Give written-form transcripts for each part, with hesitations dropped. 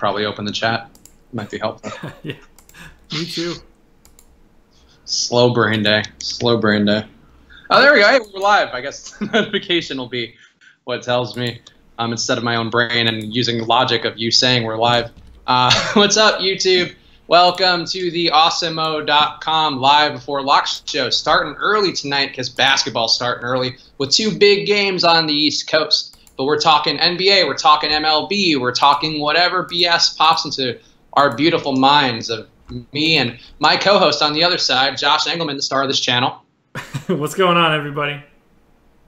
probably open the chat. Might be helpful. Yeah, me too. Slow brain day. Slow brain day. Oh, there we go. Hey, we're live. I guess the notification will be what tells me instead of my own brain and using logic of you saying we're live. What's up, YouTube? Welcome to the awesemo.com live before lock show. Starting early tonight because basketball's starting early with two big games on the East Coast. But we're talking NBA, we're talking MLB, we're talking whatever BS pops into our beautiful minds of me and my co-host on the other side, Josh Engelman, the star of this channel. What's going on, everybody?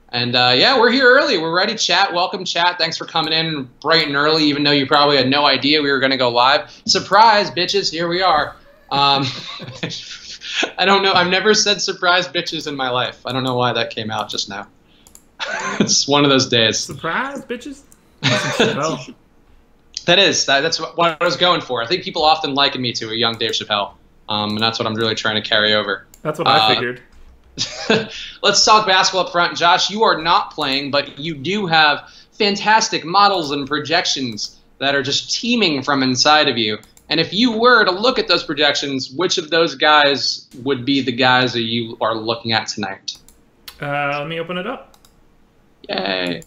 And yeah, we're here early. We're ready, chat. Welcome, chat. Thanks for coming in bright and early, even though you probably had no idea we were going to go live. Surprise, bitches. Here we are. I don't know. I've never said surprise, bitches in my life. I don't know why that came out just now. It's one of those days. Surprise, bitches. That's what I was going for. I think people often liken me to a young Dave Chappelle, and that's what I'm really trying to carry over. That's what I figured. Let's talk basketball up front. Josh, you are not playing, but you do have fantastic models and projections that are just teeming from inside of you. And if you were to look at those projections, which of those guys would be the guys that you are looking at tonight? Let me open it up. Yay.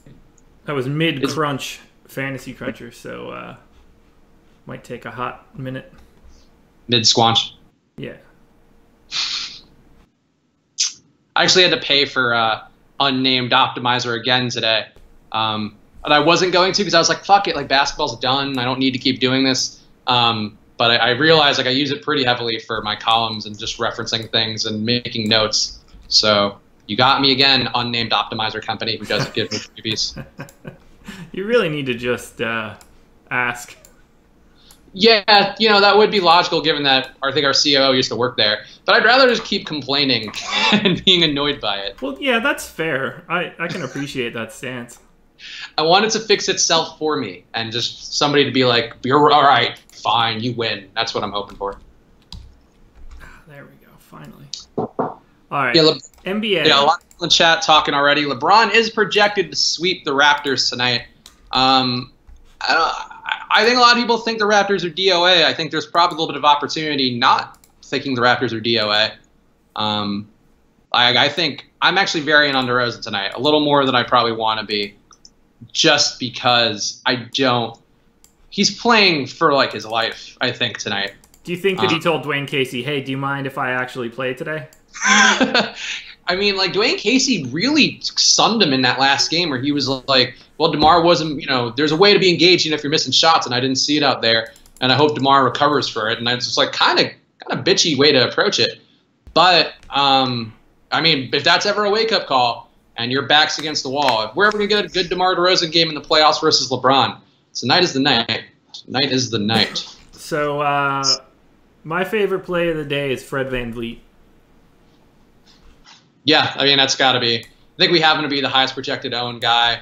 That was mid-crunch fantasy cruncher, so might take a hot minute. Mid-squanch. Yeah. I actually had to pay for unnamed optimizer again today. And I wasn't going to because I was like, fuck it, like basketball's done. I don't need to keep doing this. But I realized like I use it pretty heavily for my columns and just referencing things and making notes. So you got me again, unnamed optimizer company who doesn't give me freebies. You really need to just ask. Yeah, you know, that would be logical given that I think our COO used to work there. But I'd rather just keep complaining and being annoyed by it. Well, yeah, that's fair. I can appreciate that stance. I want it to fix itself for me and just somebody to be like, you're all right, fine, you win. That's what I'm hoping for. There we go, finally. All right, yeah, NBA. Yeah, a lot of people in chat talking already. LeBron is projected to sweep the Raptors tonight. I think a lot of people think the Raptors are DOA. I think there's probably a little bit of opportunity not thinking the Raptors are DOA. I think I'm actually very in on DeRozan tonight, a little more than I probably want to be, just because he's playing for like his life, I think, tonight. Do you think that he told Dwayne Casey, hey, do you mind if I actually play today? I mean, like, Dwayne Casey really sunned him in that last game where he was like, well, DeMar wasn't, you know, there's a way to be engaging if you're missing shots, and I didn't see it out there, and I hope DeMar recovers for it. And it's just like kind of bitchy way to approach it. But, I mean, if that's ever a wake-up call and your back's against the wall, if we're ever going to get a good DeMar DeRozan game in the playoffs versus LeBron, tonight is the night. Tonight is the night. So, my favorite play of the day is Fred VanVleet. Yeah, I mean, that's got to be. I think we happen to be the highest projected owned guy.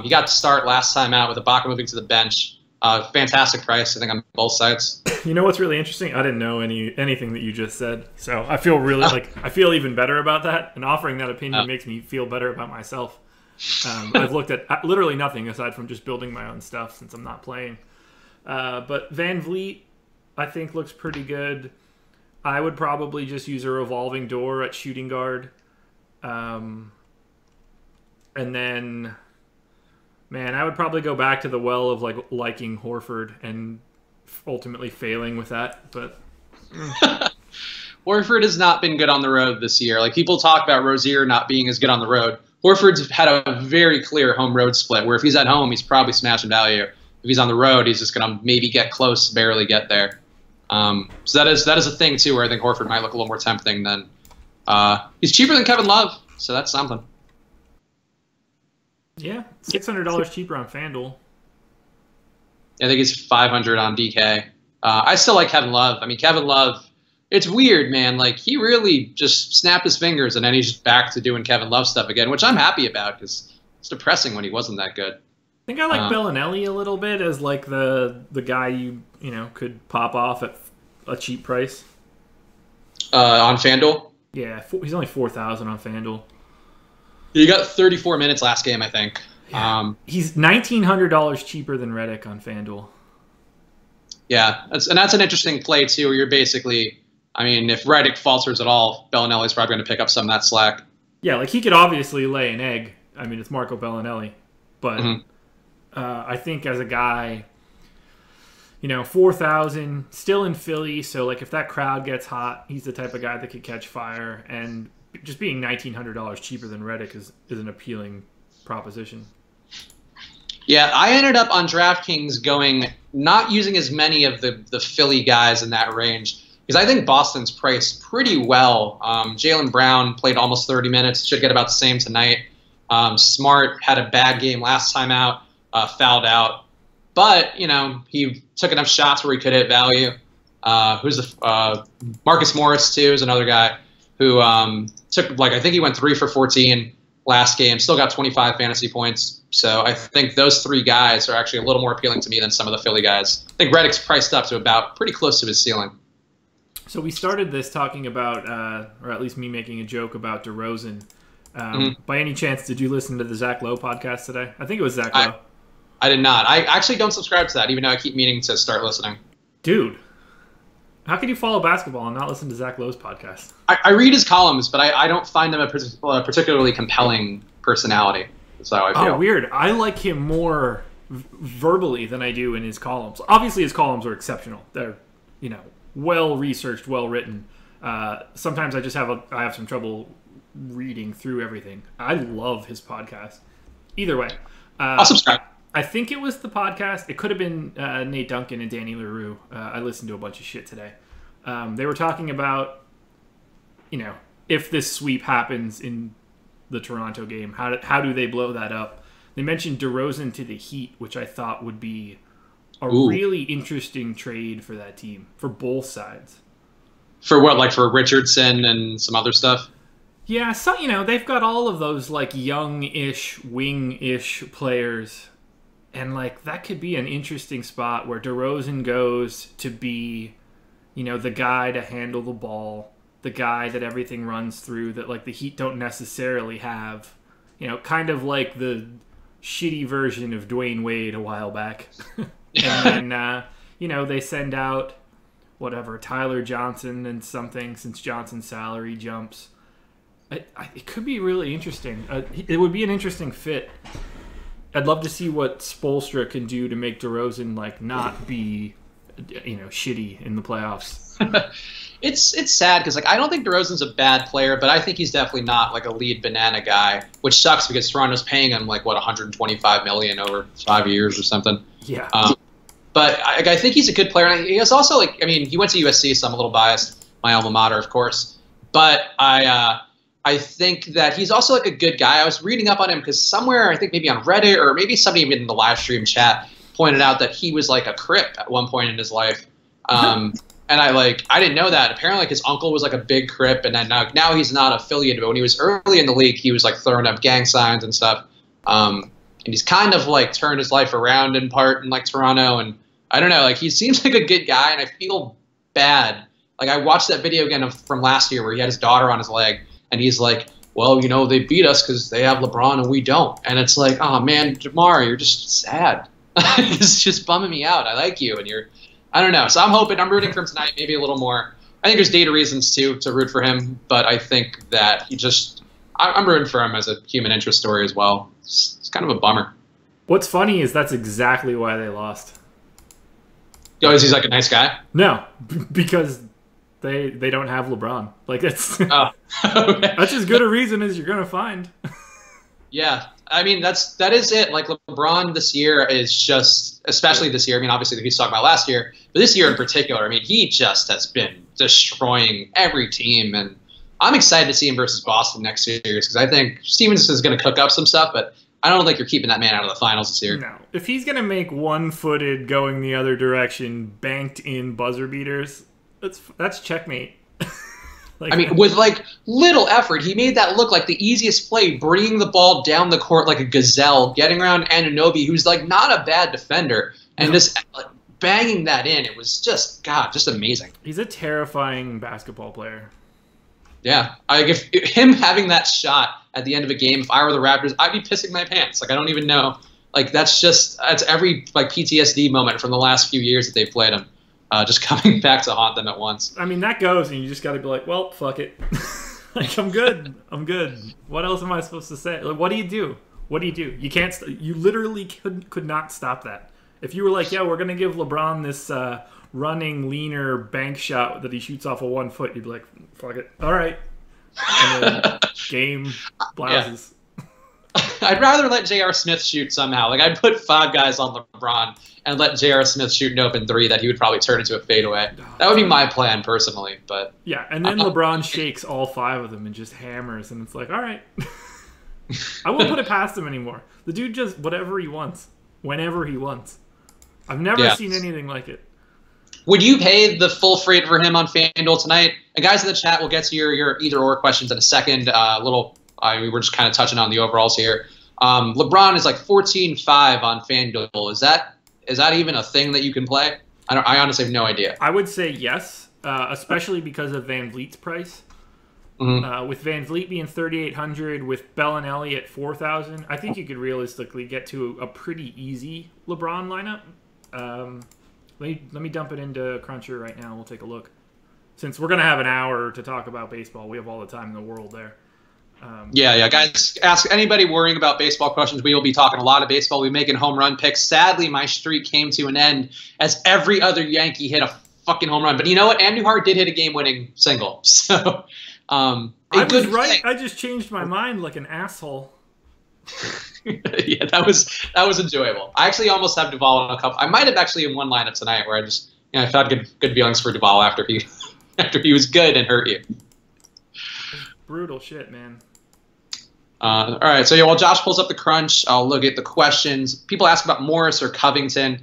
He got to start last time out with Ibaka moving to the bench. Fantastic price, I think, on both sides. You know what's really interesting? I didn't know anything that you just said, so I feel really I feel even better about that. And offering that opinion makes me feel better about myself. I've looked at literally nothing aside from just building my own stuff since I'm not playing. But VanVleet, I think, looks pretty good. I would probably just use a revolving door at shooting guard. And then, man, I would probably go back to the well of liking Horford and ultimately failing with that. But Horford has not been good on the road this year. Like, people talk about Rozier not being as good on the road. Horford's had a very clear home road split where if he's at home, he's probably smashing value. If he's on the road, he's just going to maybe get close, barely get there. So that is a thing too, where I think Horford might look a little more tempting than he's cheaper than Kevin Love, so that's something. Yeah, $600 cheaper on FanDuel. I think it's $500 on DK. I still like Kevin Love. I mean, Kevin Love, it's weird, man. Like, he really just snapped his fingers and then he's just back to doing Kevin Love stuff again, which I'm happy about because it's depressing when he wasn't that good. I think I like Bellinelli a little bit as like the guy you know could pop off at a cheap price. On FanDuel? Yeah, he's only 4,000 on FanDuel. You got 34 minutes last game, I think. Yeah. He's $1,900 cheaper than Redick on FanDuel. Yeah, that's an interesting play too, where you're basically, I mean, if Redick falters at all, Bellinelli's probably going to pick up some of that slack. Yeah, like he could obviously lay an egg. I mean, it's Marco Bellinelli, but I think as a guy, 4,000, still in Philly, so like if that crowd gets hot, he's the type of guy that could catch fire, and just being $1,900 cheaper than Redick is an appealing proposition. Yeah, I ended up on DraftKings not using as many of the Philly guys in that range, because I think Boston's priced pretty well. Jaylen Brown played almost 30 minutes, should get about the same tonight. Smart had a bad game last time out, fouled out. But, he took enough shots where he could hit value. Marcus Morris, too, is another guy who took, I think he went 3 for 14 last game, still got 25 fantasy points. So I think those three guys are actually a little more appealing to me than some of the Philly guys. I think Redick's priced up to about pretty close to his ceiling. So we started this talking about, or at least me making a joke about DeRozan. By any chance, did you listen to the Zach Lowe podcast today? I think it was Zach Lowe. I did not. I actually don't subscribe to that, even though I keep meaning to start listening. Dude, how can you follow basketball and not listen to Zach Lowe's podcast? I read his columns, but I don't find them a particularly compelling personality. That's how I feel. Oh, weird. I like him more verbally than I do in his columns. Obviously, his columns are exceptional. They're, well-researched, well-written. Sometimes I have some trouble reading through everything. I love his podcast. Either way. I'll subscribe. I think it was the podcast. It could have been Nate Duncan and Danny LaRue. I listened to a bunch of shit today. They were talking about, if this sweep happens in the Toronto game, how do they blow that up? They mentioned DeRozan to the Heat, which I thought would be a really interesting trade for that team, for both sides. For what, like for Richardson and some other stuff? Yeah, so, they've got all of those, young-ish, wing-ish players. And, that could be an interesting spot where DeRozan goes to be, the guy to handle the ball, the guy that everything runs through that, the Heat don't necessarily have. Kind of like the shitty version of Dwayne Wade a while back. And then, they send out, Tyler Johnson and something since Johnson's salary jumps. It could be really interesting. It would be an interesting fit. I'd love to see what Spoelstra can do to make DeRozan not be, shitty in the playoffs. It's sad because I don't think DeRozan's a bad player, but I think he's definitely not a lead banana guy, which sucks because Toronto's paying him $125 million over 5 years or something. Yeah. But I think he's a good player. And he was also he went to USC, so I'm a little biased, my alma mater, of course. But I think that he's also a good guy. I was reading up on him because somewhere, I think maybe on Reddit or maybe somebody even in the live stream chat pointed out that he was a Crip at one point in his life. And I didn't know that. Apparently his uncle was a big Crip, and then now he's not affiliated. But when he was early in the league, he was throwing up gang signs and stuff. And he's kind of turned his life around in part in Toronto. And I don't know, he seems like a good guy, and I feel bad. I watched that video again from last year where he had his daughter on his leg. And he's well, they beat us because they have LeBron and we don't. And it's oh, man, Jamar, you're just sad. It's just bumming me out. I like you, and I don't know. So I'm rooting for him tonight, maybe a little more. I think there's data reasons, too, to root for him. But I think that I'm rooting for him as a human interest story as well. It's kind of a bummer. What's funny is that's exactly why they lost. Oh, is he a nice guy? No, because they don't have LeBron. That's okay. That's as good a reason as you're gonna find. Yeah, I mean that is it. LeBron this year is just, especially this year. I mean, obviously he's talking about last year, but this year in particular, I mean, he just has been destroying every team, and I'm excited to see him versus Boston next series because I think Stevens is going to cook up some stuff, but I don't think you're keeping that man out of the finals this year. No, if he's gonna make one-footed going the other direction, banked in buzzer beaters. That's checkmate. With little effort, he made that look like the easiest play, bringing the ball down the court like a gazelle, getting around Anunoby, who's not a bad defender, and just banging that in. It was just amazing. He's a terrifying basketball player. Yeah, if him having that shot at the end of a game, if I were the Raptors, I'd be pissing my pants. I don't even know. That's every PTSD moment from the last few years that they've played him. just coming back to haunt them at once. I mean, that goes, and you just got to be like, well, fuck it. Like, I'm good. I'm good. What else am I supposed to say? Like, what do you do? What do you do? You can't. You literally could not stop that. If you were like, yeah, we're gonna give LeBron this running, leaner bank shot that he shoots off of 1 foot, you'd be like, fuck it. All right. And then game blouses. Yeah. I'd rather let J.R. Smith shoot somehow. Like, I'd put 5 guys on LeBron and let J.R. Smith shoot an open 3 that he would probably turn into a fadeaway. That would be my plan personally. But yeah, and then LeBron shakes all 5 of them and just hammers, and it's like, all right. I won't put it past him anymore. The dude just whatever he wants, whenever he wants. I've never seen anything like it. Would you pay the full freight for him on FanDuel tonight? And guys in the chat, we'll get to your either-or questions in a second. We were just kind of touching on the overalls here. LeBron is like 14-5 on FanDuel. Is that even a thing that you can play? I honestly have no idea. I would say yes, especially because of Van Vliet's price. Mm-hmm. With Van Vliet being 3,800, with Bellinelli at 4,000, I think you could realistically get to a pretty easy LeBron lineup. Let me dump it into Cruncher right now. We'll take a look. Since we're gonna have an hour to talk about baseball, we have all the time in the world there. Yeah, guys. Ask anybody worrying about baseball questions. We will be talking a lot of baseball. We're making home run picks. Sadly, my streak came to an end as every other Yankee hit a fucking home run. But you know what? Andujar did hit a game-winning single. So. I was right. I just changed my mind like an asshole. Yeah, that was enjoyable. I actually almost have Duvall in a couple. I might have actually in one lineup tonight where I felt good feelings for Duvall after he was good and hurt you. Brutal shit, man. All right, so yeah, while Josh pulls up the crunch, I'll look at the questions. People ask about Morris or Covington.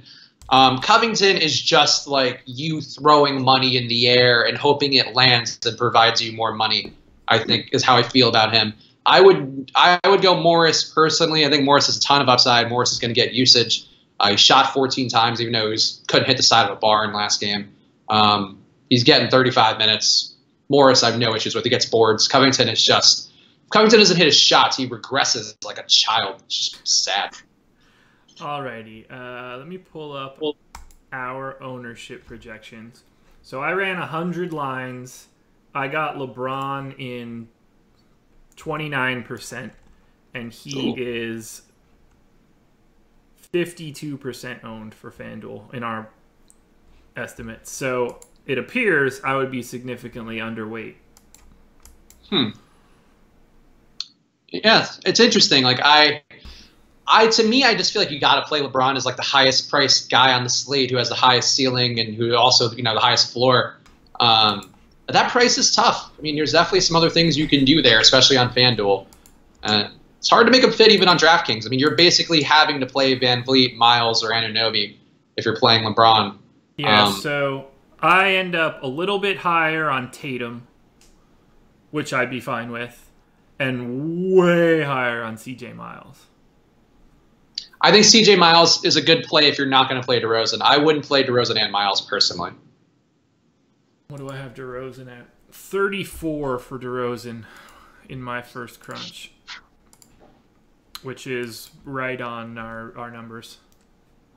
Covington is just like you throwing money in the air and hoping it lands and provides you more money, I think, is how I feel about him. I would go Morris personally. I think Morris has a ton of upside. Morris is going to get usage. He shot 14 times, even though he couldn't hit the side of a barn last game. He's getting 35 minutes. Morris, I have no issues with. He gets boards. Covington doesn't hit his shots. He regresses like a child. It's just sad. Alrighty, let me pull up our ownership projections. So I ran 100 lines. I got LeBron in 29%, and he is 52% owned for FanDuel in our estimates. So it appears I would be significantly underweight. Yeah, it's interesting. Like to me, I just feel like you got to play LeBron as like the highest priced guy on the slate who has the highest ceiling and who also, the highest floor. But that price is tough. I mean, there's definitely some other things you can do there, especially on FanDuel. It's hard to make them fit even on DraftKings. I mean, you're basically having to play Van Vliet, Miles, or Anunoby if you're playing LeBron. Yeah, so I end up a little bit higher on Tatum, which I'd be fine with, and way higher on CJ Miles. I think CJ Miles is a good play if you're not going to play DeRozan. I wouldn't play DeRozan and Miles personally. What do I have DeRozan at? 34 for DeRozan in my first crunch, which is right on our numbers.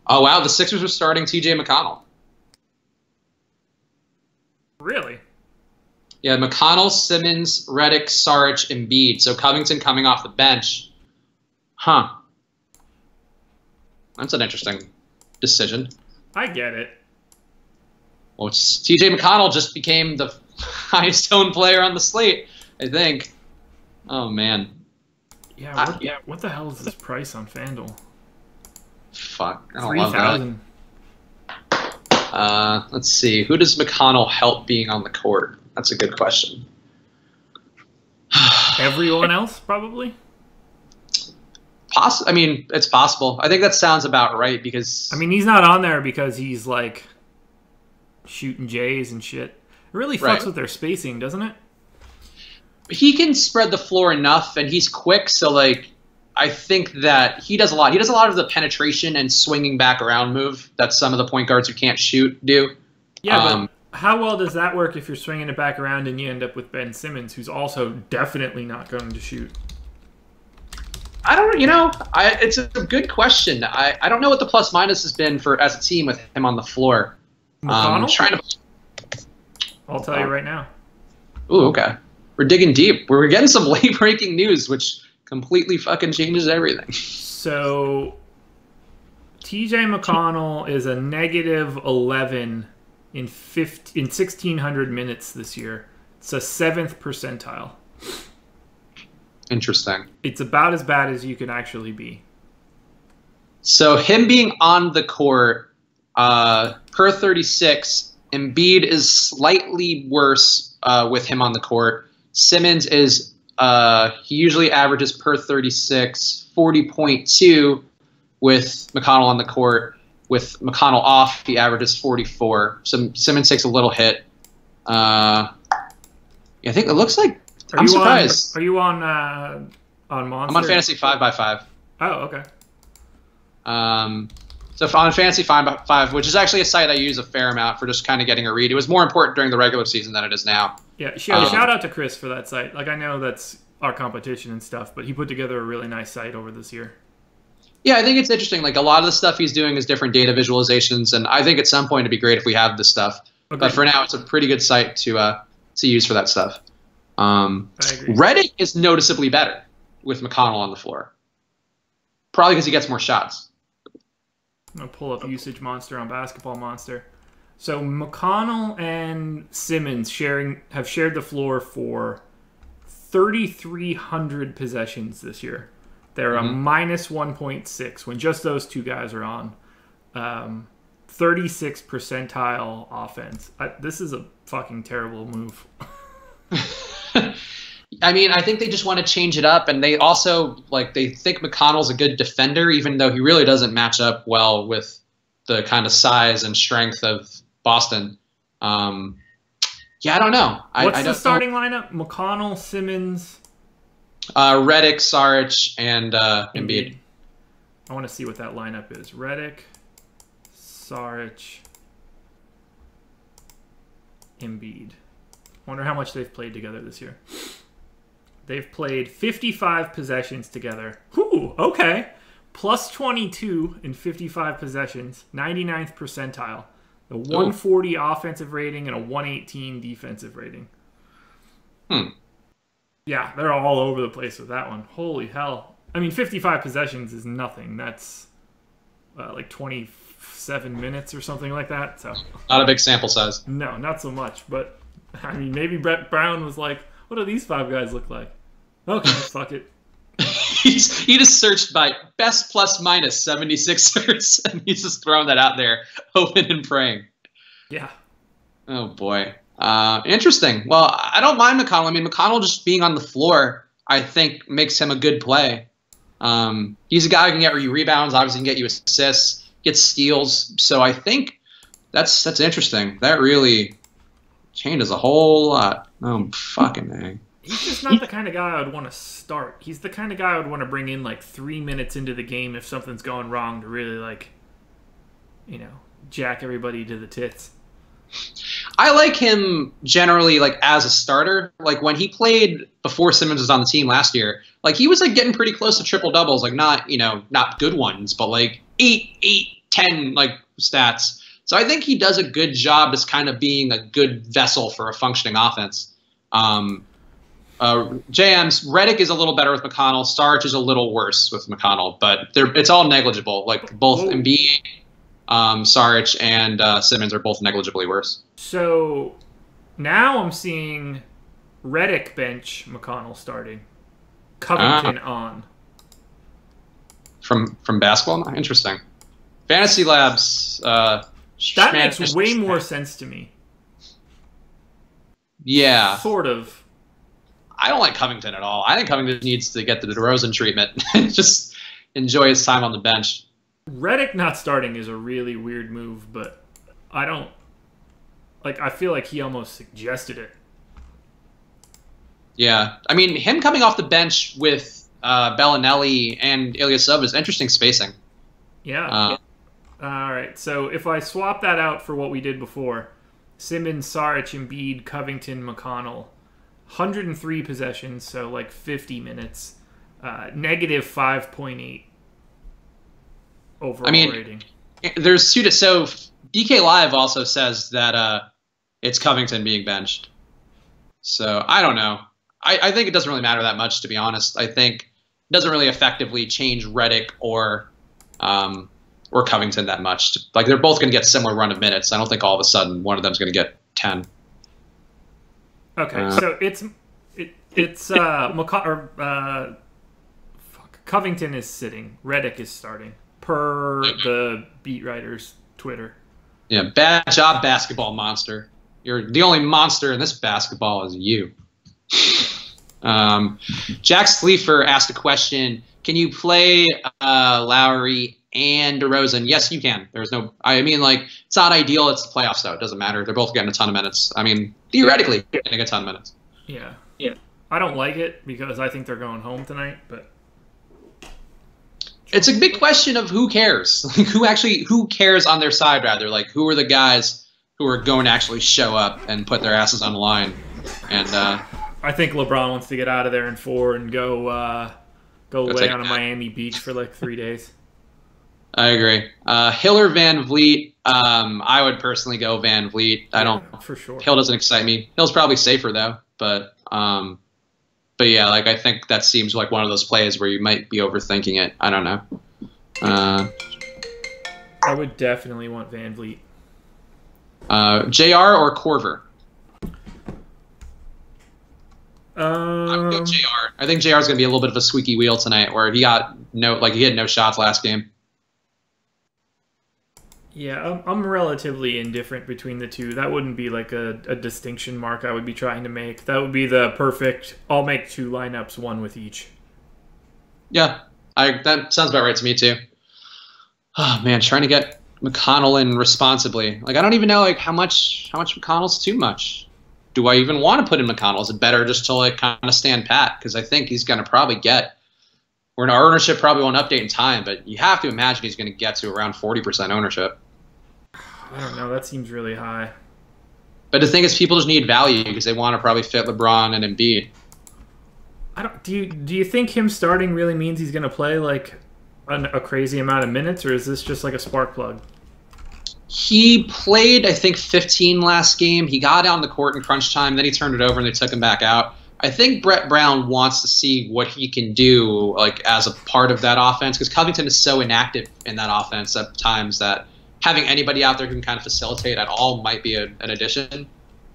Oh, wow. The Sixers are starting TJ McConnell. Really? Yeah, McConnell, Simmons, Redick, Saric, Embiid. So Covington coming off the bench. Huh. That's an interesting decision. I get it. Well, TJ McConnell just became the highest owned player on the slate, I think. Oh, man. Yeah, what the hell is this price on FanDuel? Fuck. I don't love that. 3,000. Let's see. Who does McConnell help being on the court? That's a good question. Everyone else, probably? I mean, it's possible. I think that sounds about right because... I mean, he's not on there because he's, like, shooting Jays and shit. It really fucks with their spacing, doesn't it? He can spread the floor enough, and he's quick, so, like, I think that he does a lot. He does a lot of the penetration and swinging back around move that some of the point guards who can't shoot do. Yeah, but how well does that work if you're swinging it back around and you end up with Ben Simmons, who's also definitely not going to shoot? I don't, it's a good question. I don't know what the plus minus has been for as a team with him on the floor. McConnell? Trying to. I'll tell you right now. Ooh, okay. We're digging deep. We're getting some late breaking news, which completely fucking changes everything. So, TJ McConnell is a negative 11 in 1,600 minutes this year. It's a 7th percentile. Interesting. It's about as bad as you can actually be. So him being on the court, per 36, Embiid is slightly worse with him on the court. Simmons is, he usually averages per 36, 40.2 with McConnell on the court. With McConnell off, he averages 44. So Simmons takes a little hit. I think it looks like, I'm surprised. Are you on Monster? I'm on Fantasy 5x5. Oh, okay. So on Fantasy 5x5, which is actually a site I use a fair amount for just kind of getting a read. It was more important during the regular season than it is now. Yeah, shout out to Chris for that site. Like, I know that's our competition and stuff, but he put together a really nice site over this year. Yeah, I think it's interesting. Like, a lot of the stuff he's doing is different data visualizations, and I think at some point it'd be great if we have this stuff. Okay. But for now, it's a pretty good site to use for that stuff. Redick is noticeably better with McConnell on the floor. Probably because he gets more shots. I'm going to pull up Usage Monster on Basketball Monster. So McConnell and Simmons have shared the floor for 3,300 possessions this year. They're a minus 1.6 when just those two guys are on. 36th percentile offense. This is a fucking terrible move. I mean, I think they just want to change it up, and they also they think McConnell's a good defender, even though he really doesn't match up well with the kind of size and strength of Boston. Yeah, I don't know. What's the starting lineup? McConnell, Simmons, Redick, Saric, and Embiid. I want to see what that lineup is. Redick, Saric, Embiid. Wonder how much they've played together this year. They've played 55 possessions together. Whew, okay. Plus 22 in 55 possessions. 99th percentile. A 140 offensive rating and a 118 defensive rating. Yeah, they're all over the place with that one. Holy hell. I mean, 55 possessions is nothing. That's like 27 minutes or something like that. So not a big sample size. No, not so much. But, I mean, maybe Brett Brown was like, what do these 5 guys look like? Okay, fuck it. He just searched by best plus minus 76ers, and he's just throwing that out there, hoping and praying. Yeah. Oh, boy. Interesting. Well, I don't mind McConnell. I mean, McConnell just being on the floor, I think, makes him a good play. He's a guy who can get you rebounds, obviously can get you assists, get steals. So I think that's interesting. That really changes a whole lot. Oh, fucking dang. He's just not the kind of guy I would want to start. He's the kind of guy I would want to bring in 3 minutes into the game if something's going wrong to really jack everybody to the tits. I like him generally as a starter. When he played before Simmons was on the team last year, he was getting pretty close to triple doubles, not good ones, but 8, 10 stats. So I think he does a good job as kind of being a good vessel for a functioning offense. JM's Redick is a little better with McConnell. Saric is a little worse with McConnell, but it's all negligible. Both Embiid, Saric, and Simmons are both negligibly worse. So now I'm seeing Redick bench, McConnell starting, Covington on. From basketball? Interesting. Fantasy Labs. That makes way more sense to me. Yeah. Sort of. I don't like Covington at all. I think Covington needs to get the DeRozan treatment and just enjoy his time on the bench. Redick not starting is a really weird move, but I don't... I feel like he almost suggested it. Yeah. I mean, him coming off the bench with Bellinelli and Ilyasova is interesting spacing. Yeah. All right. So if I swap that out for what we did before, Simmons, Saric, Embiid, Covington, McConnell, 103 possessions, so 50 minutes, negative 5.8 overall rating. There's so DK Live also says that it's Covington being benched. So I don't know. I think it doesn't really matter that much, to be honest. I think it doesn't really effectively change Redick or Covington that much. Like, they're both going to get similar run of minutes. I don't think all of a sudden one of them's going to get 10. Okay, so Covington is sitting. Redick is starting, per the beat writer's Twitter. Yeah, bad job, basketball monster. You're the only monster in this basketball is you. Jack Sleefer asked a question. Can you play Lowry and DeRozan? Yes, you can. There's no. I mean, like, it's not ideal. It's the playoffs, though. It doesn't matter. They're both getting a ton of minutes. I mean, theoretically, getting a ton of minutes. Yeah. I don't like it because I think they're going home tonight, but it's a big question of who cares. Like, who cares on their side, rather? Like, who are the guys who are going to actually show up and put their asses on the line? And I think LeBron wants to get out of there in 4 and go lay on a Miami beach for like 3 days. I agree. Hill or Van Vliet? I would personally go Van Vliet. I don't for sure. Hill doesn't excite me. Hill's probably safer though, but yeah, like, I think that seems like one of those plays where you might be overthinking it. I don't know. I would definitely want Van Vliet. JR or Korver? I would go Um, JR. I think JR is going to be a little bit of a squeaky wheel tonight, where he had no shots last game. Yeah, I'm relatively indifferent between the two. That wouldn't be like a distinction mark I would be trying to make. That would be the perfect, I'll make 2 lineups, 1 with each. Yeah, that sounds about right to me too. Oh man, trying to get McConnell in responsibly. Like, I don't even know like how much McConnell's too much. Do I even want to put in McConnell? Is it better just to like kind of stand pat? Because I think he's going to probably get. Our ownership probably won't update in time, but you have to imagine he's going to get to around 40% ownership. I don't know. That seems really high. But the thing is, people just need value because they want to probably fit LeBron and Embiid. Do you think him starting really means he's going to play like a crazy amount of minutes, or is this just like a spark plug? He played, I think, 15 last game. He got on the court in crunch time, then he turned it over and they took him back out. I think Brett Brown wants to see what he can do, like, as a part of that offense, because Covington is so inactive in that offense at times that having anybody out there who can kind of facilitate at all might be an addition.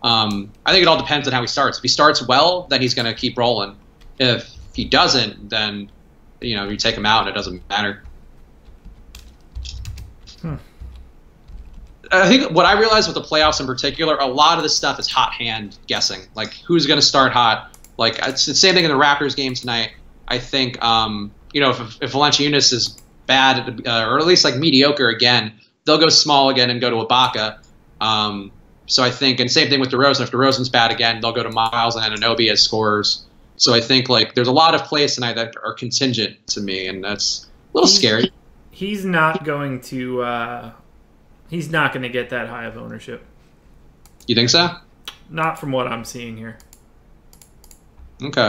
I think it all depends on how he starts. If he starts well, then he's going to keep rolling. If he doesn't, then you take him out and it doesn't matter. I think what I realized with the playoffs in particular, a lot of this stuff is hot hand guessing. Like, who's going to start hot? Like, it's the same thing in the Raptors game tonight. I think, if Valanciunas is bad, or at least like mediocre again, they'll go small again and go to Ibaka. So I think, and same thing with DeRozan. If DeRozan's bad again, they'll go to Miles and Anunoby as scorers. So I think, like, there's a lot of plays tonight that are contingent to me, and that's a little scary. He's not going to. He's not going to get that high of ownership. You think so? Not from what I'm seeing here. Okay.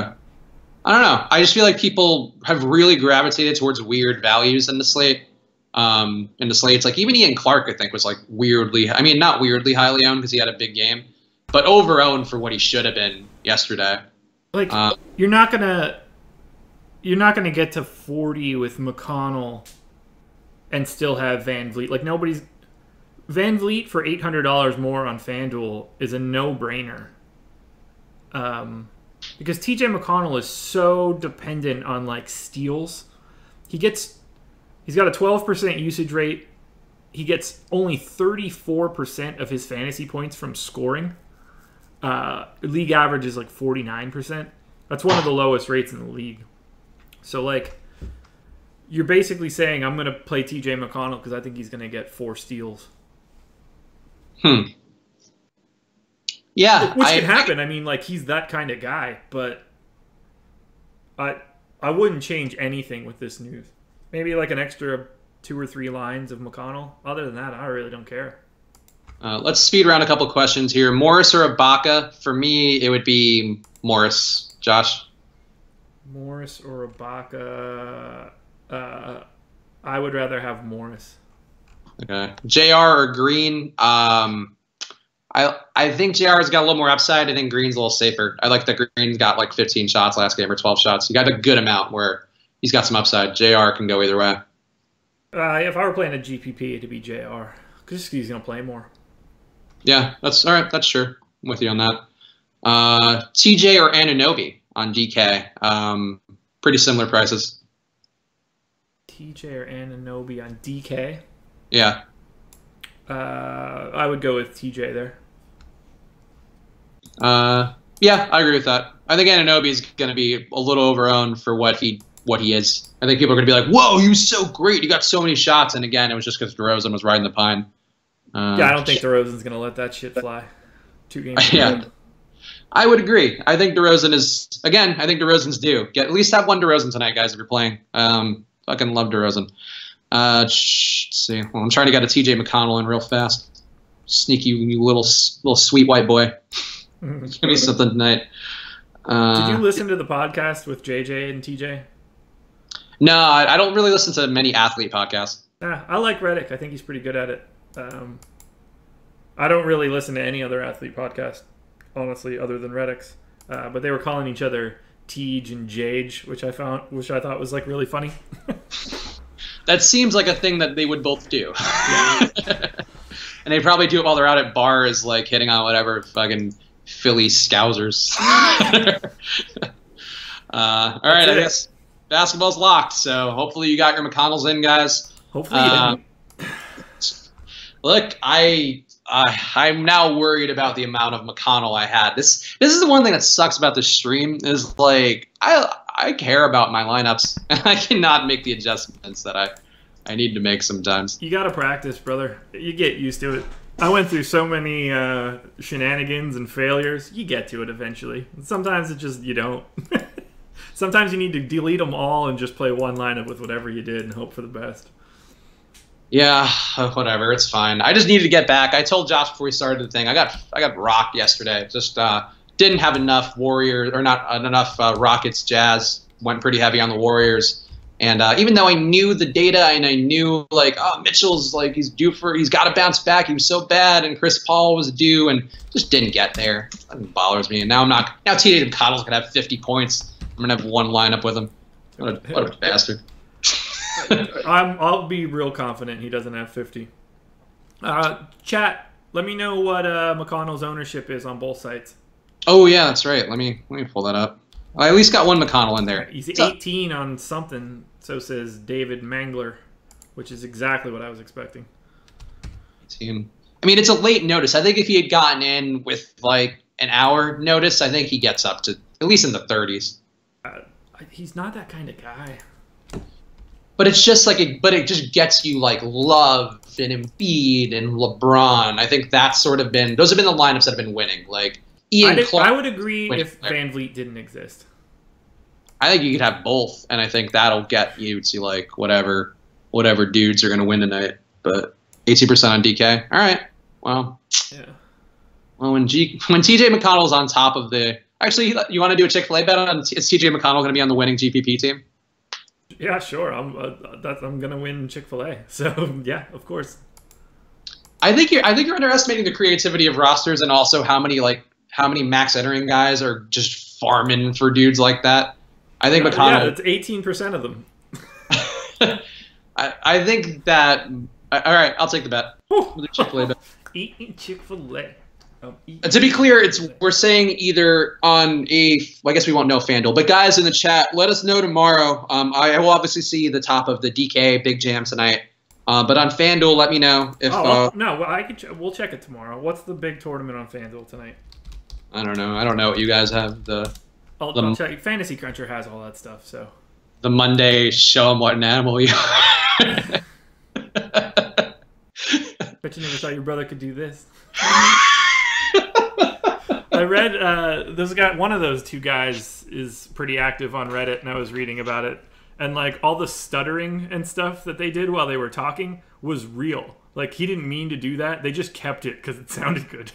I don't know. I just feel like people have really gravitated towards weird values in the slate. It's like even Ian Clark, I think, was like not weirdly highly owned because he had a big game, but over owned for what he should have been yesterday. Like, you're not gonna get to 40 with McConnell and still have Van Vliet. Like, Van Vliet for $800 more on FanDuel is a no-brainer. Because TJ McConnell is so dependent on like steals. He's got a 12% usage rate. He gets only 34% of his fantasy points from scoring. League average is like 49%. That's one of the lowest rates in the league. So, like, you're basically saying I'm going to play TJ McConnell because I think he's going to get 4 steals. Yeah. Which can happen. I mean, like, he's that kind of guy. But I wouldn't change anything with this news. Maybe like an extra 2 or 3 lines of McConnell. Other than that, I really don't care. Let's speed around a couple questions here. Morris or Ibaka? For me, it would be Morris. Josh? Morris or Ibaka? I would rather have Morris. Okay. JR or Green? I think JR's got a little more upside. I think Green's a little safer. I like that Green's got like 15 shots last game or 12 shots. He got a good amount where he's got some upside. JR can go either way. If I were playing a GPP, it'd be JR because he's going to play more. Yeah, that's all right. That's sure. I'm with you on that. TJ or Anunoby on DK. Pretty similar prices. TJ or Anunoby on DK? Yeah. I would go with TJ there. Yeah, I agree with that. I think Anunoby is going to be a little overowned for what he is. I think people are going to be like, "Whoa, he was so great! He got so many shots." And again, it was just because DeRozan was riding the pine. Yeah, I don't think DeRozan's going to let that shit fly. 2 games. Yeah, I would agree. I think DeRozan is again. I think DeRozan's due. At least have one DeRozan tonight, guys. If you're playing, fucking love DeRozan. Let's see. Well, I'm trying to get a TJ McConnell in real fast. Sneaky little sweet white boy. Give me something tonight. Did you listen to the podcast with JJ and TJ? No, I don't really listen to many athlete podcasts. I like Reddick. I think he's pretty good at it. I don't really listen to any other athlete podcast, honestly, other than Reddick's. But they were calling each other Tej and Jage, which I thought was like really funny. That seems like a thing that they would both do. Yeah. And they probably do it while they're out at bars, like hitting on whatever fucking Philly Scousers. All right, I guess basketball's locked. So hopefully you got your McConnells in, guys. Hopefully you didn't. Look, I'm now worried about the amount of McConnell I had. This is the one thing that sucks about this stream is like I care about my lineups and I cannot make the adjustments that I need to make sometimes. You gotta practice, brother. You get used to it. I went through so many shenanigans and failures. You get to it eventually. And sometimes it just you don't. Sometimes you need to delete them all and just play one lineup with whatever you did and hope for the best. Yeah, whatever. It's fine. I just needed to get back. I told Josh before we started the thing. I got rocked yesterday. Just didn't have enough Warriors or not enough Rockets. Jazz went pretty heavy on the Warriors. And even though I knew the data and I knew like, oh, Mitchell's like he's got to bounce back. He was so bad, and Chris Paul was due, and just didn't get there. That bothers me. And now Now TJ McConnell's gonna have 50 points. I'm gonna have one lineup with him. What a bastard. I'll be real confident he doesn't have 50. Chat, let me know what McConnell's ownership is on both sites. Oh yeah, that's right. Let me pull that up. I at least got one McConnell in there. He's 18 on something, so says David Mangler, which is exactly what I was expecting. 18. I mean, it's a late notice. I think if he had gotten in with like an hour notice, I think he gets up to at least in the 30s. He's not that kind of guy. But it's just like it just gets you like Love and Embiid and LeBron. I think that's sort of been those have been the lineups that have been winning. Like I would agree if Van Vliet didn't exist. I think you could have both, and I think that'll get you to like whatever dudes are going to win tonight. But 18% on DK. All right. Well. Yeah. Well, when TJ McConnell's on top of the actually, you want to do a Chick-fil-A bet on is TJ McConnell going to be on the winning GPP team? Yeah, sure. I'm gonna win Chick-fil-A. So yeah, of course. I think you're underestimating the creativity of rosters and also how many max entering guys are just farming for dudes like that. I think McConnell. Yeah, it's 18% of them. I think that. All right, I'll take the bet. The Chick-fil-A bet. Eating Chick-fil-A. To be clear, we're saying either on I guess we won't know FanDuel, but guys in the chat, let us know tomorrow. I will obviously see the top of the DK Big Jam tonight, but on FanDuel, let me know if. We'll check it tomorrow. What's the big tournament on FanDuel tonight? I don't know. I don't know what you guys have. I'll check. Fantasy Cruncher has all that stuff. So the Monday show them what an animal you are. Bet you never thought your brother could do this. I read one of those two guys is pretty active on Reddit, and I was reading about it, and like all the stuttering and stuff that they did while they were talking was real. Like, he didn't mean to do that. They just kept it because it sounded good.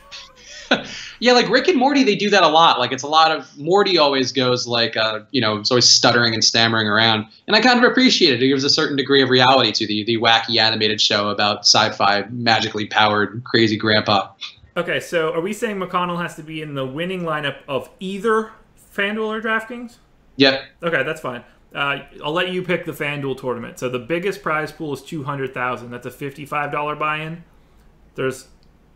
Yeah, like Rick and Morty, they do that a lot. Like, it's a lot of Morty always goes like, it's always stuttering and stammering around, and I kind of appreciate it. It gives a certain degree of reality to the wacky animated show about sci-fi, magically powered, crazy grandpa. Okay, so are we saying McConnell has to be in the winning lineup of either FanDuel or DraftKings? Yep. Okay, that's fine. I'll let you pick the FanDuel tournament. So the biggest prize pool is $200,000. That's a $55 buy-in. There's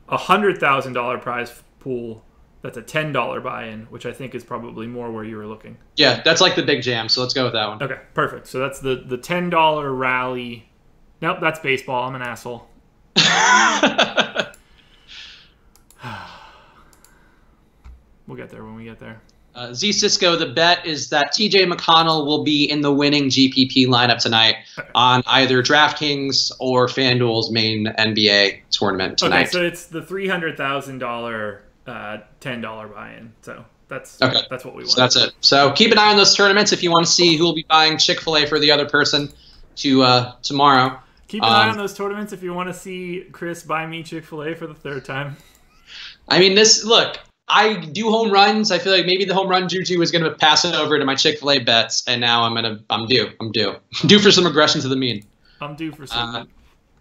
a $100,000 prize pool. That's a $10 buy-in, which I think is probably more where you were looking. Yeah, that's like the big jam. So let's go with that one. Okay, perfect. So that's the $10 rally. Nope, that's baseball. I'm an asshole. We'll get there when we get there. Z Cisco, the bet is that TJ McConnell will be in the winning GPP lineup tonight on either DraftKings or FanDuel's main NBA tournament tonight. Okay, so it's the $300,000 $10 buy-in. So that's what we want. So that's it. So keep an eye on those tournaments if you want to see who will be buying Chick-fil-A for the other person tomorrow. Keep an eye on those tournaments if you want to see Chris buy me Chick-fil-A for the third time. I mean, look, I do home runs. I feel like maybe the home run juju is going to pass it over to my Chick-fil-A bets, and now I'm due. I'm due for some aggression to the mean. I'm due for some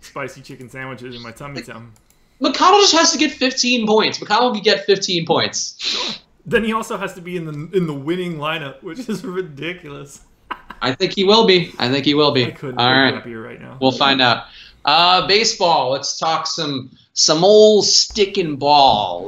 spicy chicken sandwiches in my tummy. McConnell just has to get 15 points. McConnell can get 15 points. Sure. Then he also has to be in the winning lineup, which is ridiculous. I think he will be. I couldn't be happier right now. We'll find out. Baseball. Let's talk some old stick and ball.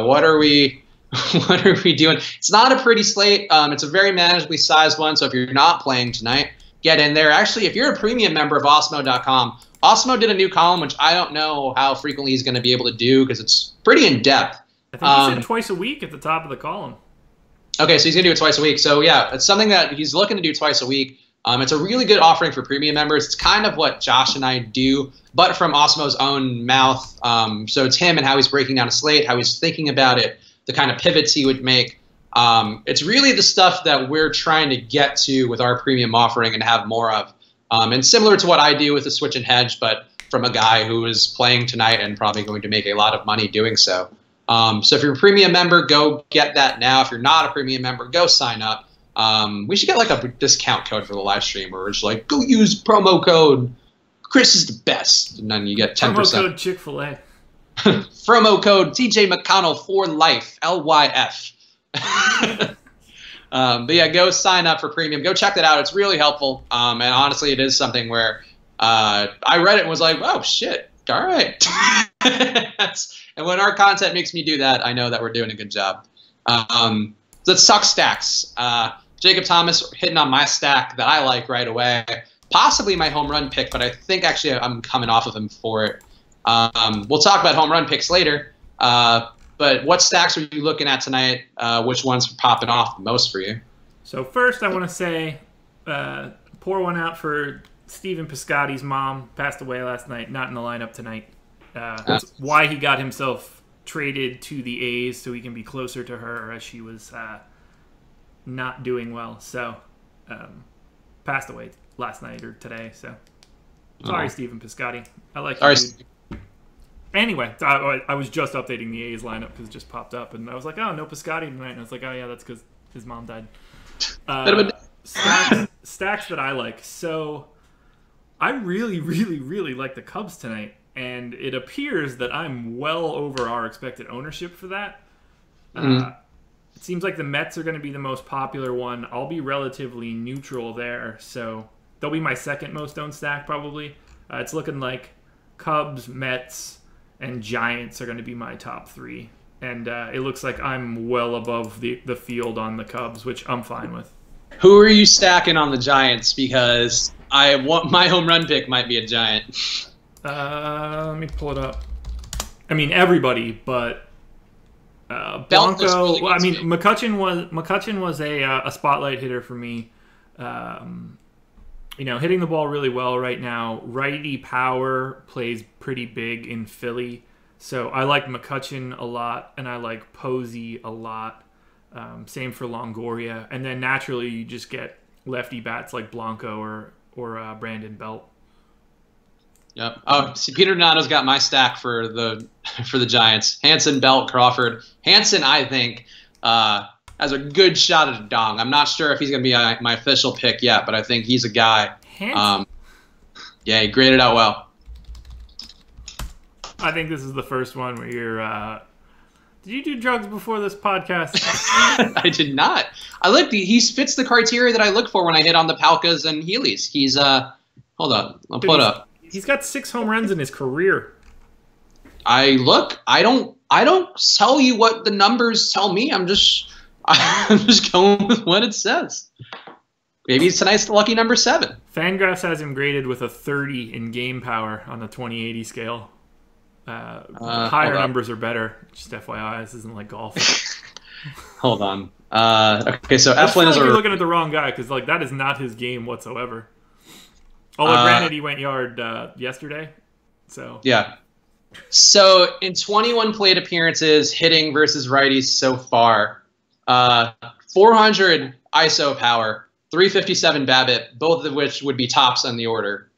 What are we doing? It's not a pretty slate. It's a very manageably sized one. So if you're not playing tonight, get in there. Actually, if you're a premium member of Osmo.com, Osmo did a new column, which I don't know how frequently he's going to be able to do because it's pretty in depth. I think he said twice a week at the top of the column. Okay, so he's going to do it twice a week. So, yeah, it's something that he's looking to do twice a week. It's a really good offering for premium members. It's kind of what Josh and I do, but from Osmo's own mouth. So it's him and how he's breaking down a slate, how he's thinking about it, the kind of pivots he would make. It's really the stuff that we're trying to get to with our premium offering and have more of. And similar to what I do with the Switch and Hedge, but from a guy who is playing tonight and probably going to make a lot of money doing so. So if you're a premium member, go get that now. If you're not a premium member, go sign up. We should get like a discount code for the live stream where it's like, go use promo code Chris is the best. And then you get 10%. Promo code Chick-fil-A. Promo code TJ McConnell for life, LYF. But yeah, go sign up for premium. Go check that out. It's really helpful. And honestly, it is something where I read it and was like, oh, shit. All right. And when our content makes me do that, I know that we're doing a good job. Let's talk stacks. Jacob Thomas hitting on my stack that I like right away. Possibly my home run pick, but I think actually I'm coming off of him for it. We'll talk about home run picks later. But what stacks are you looking at tonight? Which ones are popping off the most for you? So first I want to say pour one out for Stephen Piscotty's mom. Passed away last night, not in the lineup tonight. That's why he got himself traded to the A's so he can be closer to her as she was not doing well. So passed away last night or today. So sorry, Stephen Piscotty. I like you. Anyway, I was just updating the A's lineup because it just popped up, and I was like, oh, no Piscotty tonight. And I was like, oh, yeah, that's because his mom died. Stacks that I like. So I really, really, really like the Cubs tonight, and it appears that I'm well over our expected ownership for that. It seems like the Mets are going to be the most popular one. I'll be relatively neutral there, so they'll be my second most owned stack probably. It's looking like Cubs, Mets, and Giants are going to be my top three. And it looks like I'm well above the field on the Cubs, which I'm fine with. Who are you stacking on the Giants? Because I want my home run pick might be a Giant. Let me pull it up. I mean, everybody, but Blanco. Really well, I mean, McCutchen was a spotlight hitter for me. Hitting the ball really well right now. Righty power plays pretty big in Philly. So I like McCutchen a lot, and I like Posey a lot. Same for Longoria. And then naturally you just get lefty bats like Blanco or Brandon Belt. Yep. Oh, see, Peter Donato's got my stack for the Giants. Hanson, Belt, Crawford. Hanson, I think, has a good shot at a dong. I'm not sure if he's going to be my official pick yet, but I think he's a guy. Hanson? Yeah, he graded out well. I think this is the first one where you're. Did you do drugs before this podcast? I did not. He fits the criteria that I look for when I hit on the Palkas and Heelys. He's hold on, I'll pull it up. He's got 6 home runs in his career. I don't tell you what the numbers tell me. I'm just going with what it says. Maybe it's tonight's lucky number 7. FanGraphs has him graded with a 30 in game power on the 2080 scale. Higher numbers are better. Just FYI, this isn't like golf. Hold on. Okay, so Eflin is you're looking at the wrong guy because like that is not his game whatsoever. Although granted, he went yard yesterday. So yeah. So in 21 plate appearances, hitting versus righties so far, 400 ISO power, 357 BABIP, both of which would be tops on the order.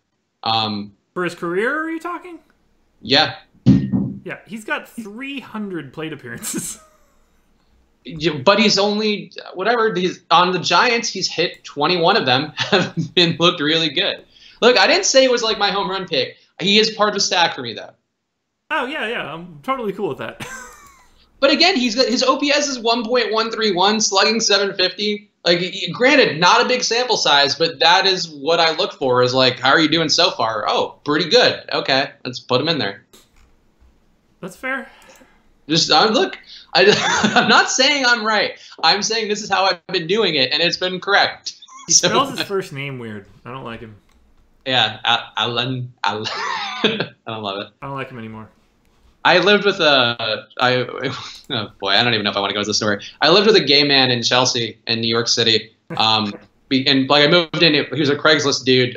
For his career, are you talking? Yeah. Yeah, he's got 300 plate appearances. But he's only on the Giants. He's hit 21 of them. Have looked really good. Look, I didn't say it was like my home run pick. He is part of a stack for me, though. Oh yeah, I'm totally cool with that. But again, his OPS is 1.131, slugging 750. Like, granted, not a big sample size, but that is what I look for. Is like, how are you doing so far? Oh, pretty good. Okay, let's put him in there. That's fair. Just look, I'm not saying I'm right. I'm saying this is how I've been doing it, and it's been correct. He spells his first name weird. I don't like him. Yeah, Alan. I don't love it. I don't like him anymore. I lived with oh boy, I don't even know if I want to go into the story. I lived with a gay man in Chelsea, in New York City. And like I moved in, he was a Craigslist dude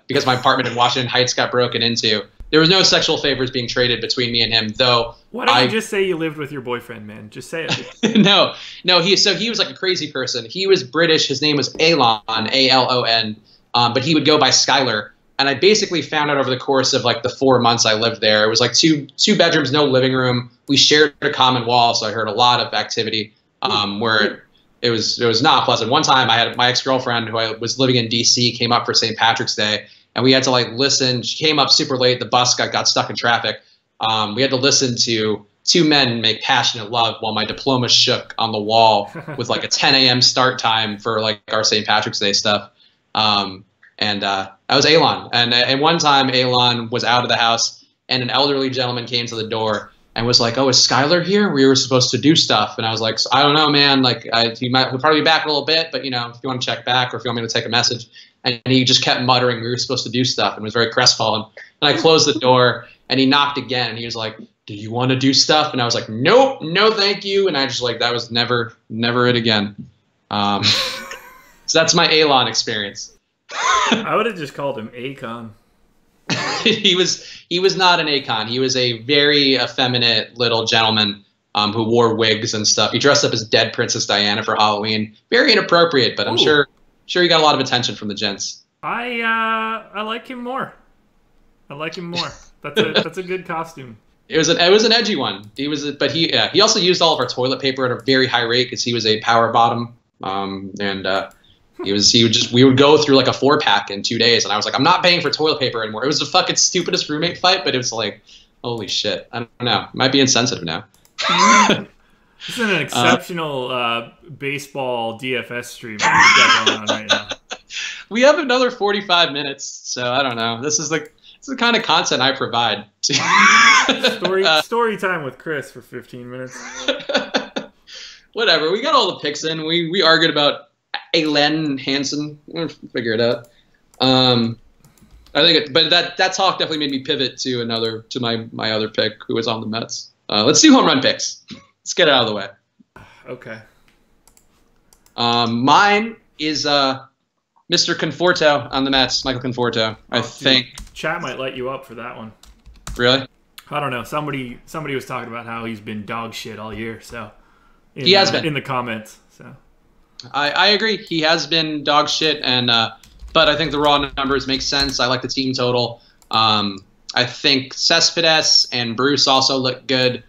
because my apartment in Washington Heights got broken into. There was no sexual favors being traded between me and him, though. Why don't you just say you lived with your boyfriend, man? Just say it. No. He was like a crazy person. He was British. His name was Alon, Alon, but he would go by Skylar. And I basically found out over the course of like the 4 months I lived there, it was like two bedrooms, no living room. We shared a common wall, so I heard a lot of activity where it was not pleasant. One time I had my ex-girlfriend who I was living in D.C. came up for St. Patrick's Day. And we had to like listen. She came up super late. The bus got stuck in traffic. We had to listen to 2 men make passionate love while my diploma shook on the wall with like a 10 a.m. start time for like our St. Patrick's Day stuff. And that was Alon. And one time Alon was out of the house and an elderly gentleman came to the door and was like, "Oh, is Skylar here? We were supposed to do stuff." And I was like, "I don't know, man. Like, he'll probably be back in a little bit, but you know, if you want to check back or if you want me to take a message." And he just kept muttering, "We were supposed to do stuff," and was very crestfallen. And I closed the door, and he knocked again, and he was like, "Do you want to do stuff?" And I was like, "Nope, no, thank you." And I just like, that was never it again. So that's my Alon experience. I would have just called him Akon. He was not an Akon. He was a very effeminate little gentleman who wore wigs and stuff. He dressed up as dead Princess Diana for Halloween. Very inappropriate, but I'm sure he got a lot of attention from the gents. I like him more. That's a good costume. It was an edgy one. He also used all of our toilet paper at a very high rate because he was a power bottom. We would go through like a 4-pack in 2 days, and I was like, I'm not paying for toilet paper anymore. It was the fucking stupidest roommate fight, but it was like, holy shit. I don't know. Might be insensitive now. This is an exceptional baseball DFS stream we've got going on right now. We have another 45 minutes, so I don't know. This is the kind of content I provide. Story time with Chris for 15 minutes. Whatever. We got all the picks in. We argued about Alen Hansen. We'll figure it out. I think, but that talk definitely made me pivot to my other pick, who was on the Mets. Let's do home run picks. Let's get it out of the way. Okay. Mine is Mr. Conforto on the Mets, Michael Conforto. I think chat might light you up for that one. Really? I don't know. Somebody was talking about how he's been dog shit all year. So he has been in the comments. So I agree. He has been dog shit, and but I think the raw numbers make sense. I like the team total. I think Cespedes and Bruce also look good.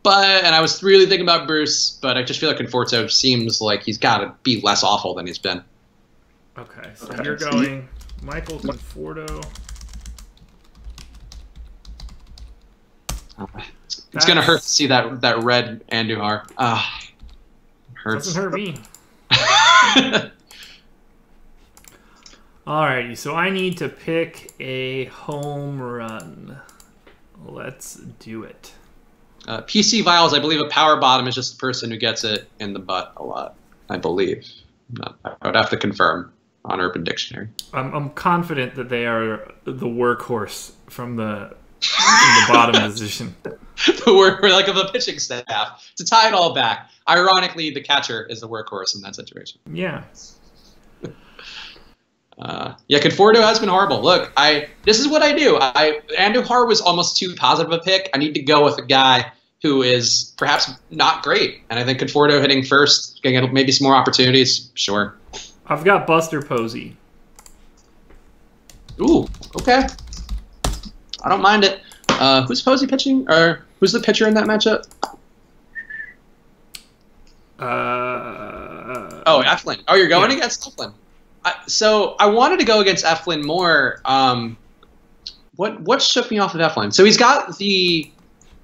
And I was really thinking about Bruce, but I just feel like Conforto seems like he's got to be less awful than he's been. Okay, so you're going Michael Conforto. It's going to hurt to see that red Andujar. Hurts. Doesn't hurt me. Alrighty, so I need to pick a home run. Let's do it. PC Vials, I believe a power bottom is just the person who gets it in the butt a lot. I believe. I would have to confirm on Urban Dictionary. I'm confident that they are the workhorse from the bottom position. We're like of the pitching staff. To tie it all back, ironically, the catcher is the workhorse in that situation. Yeah. Yeah, Conforto has been horrible. Look, this is what I do. Andujar was almost too positive a pick. I need to go with a guy who is perhaps not great. And I think Conforto hitting first, getting maybe some more opportunities, sure. I've got Buster Posey. Ooh, okay. I don't mind it. Who's Posey pitching? Or who's the pitcher in that matchup? Eflin. Oh, you're going against Eflin. So I wanted to go against Eflin more. What shook me off of Eflin? So he's got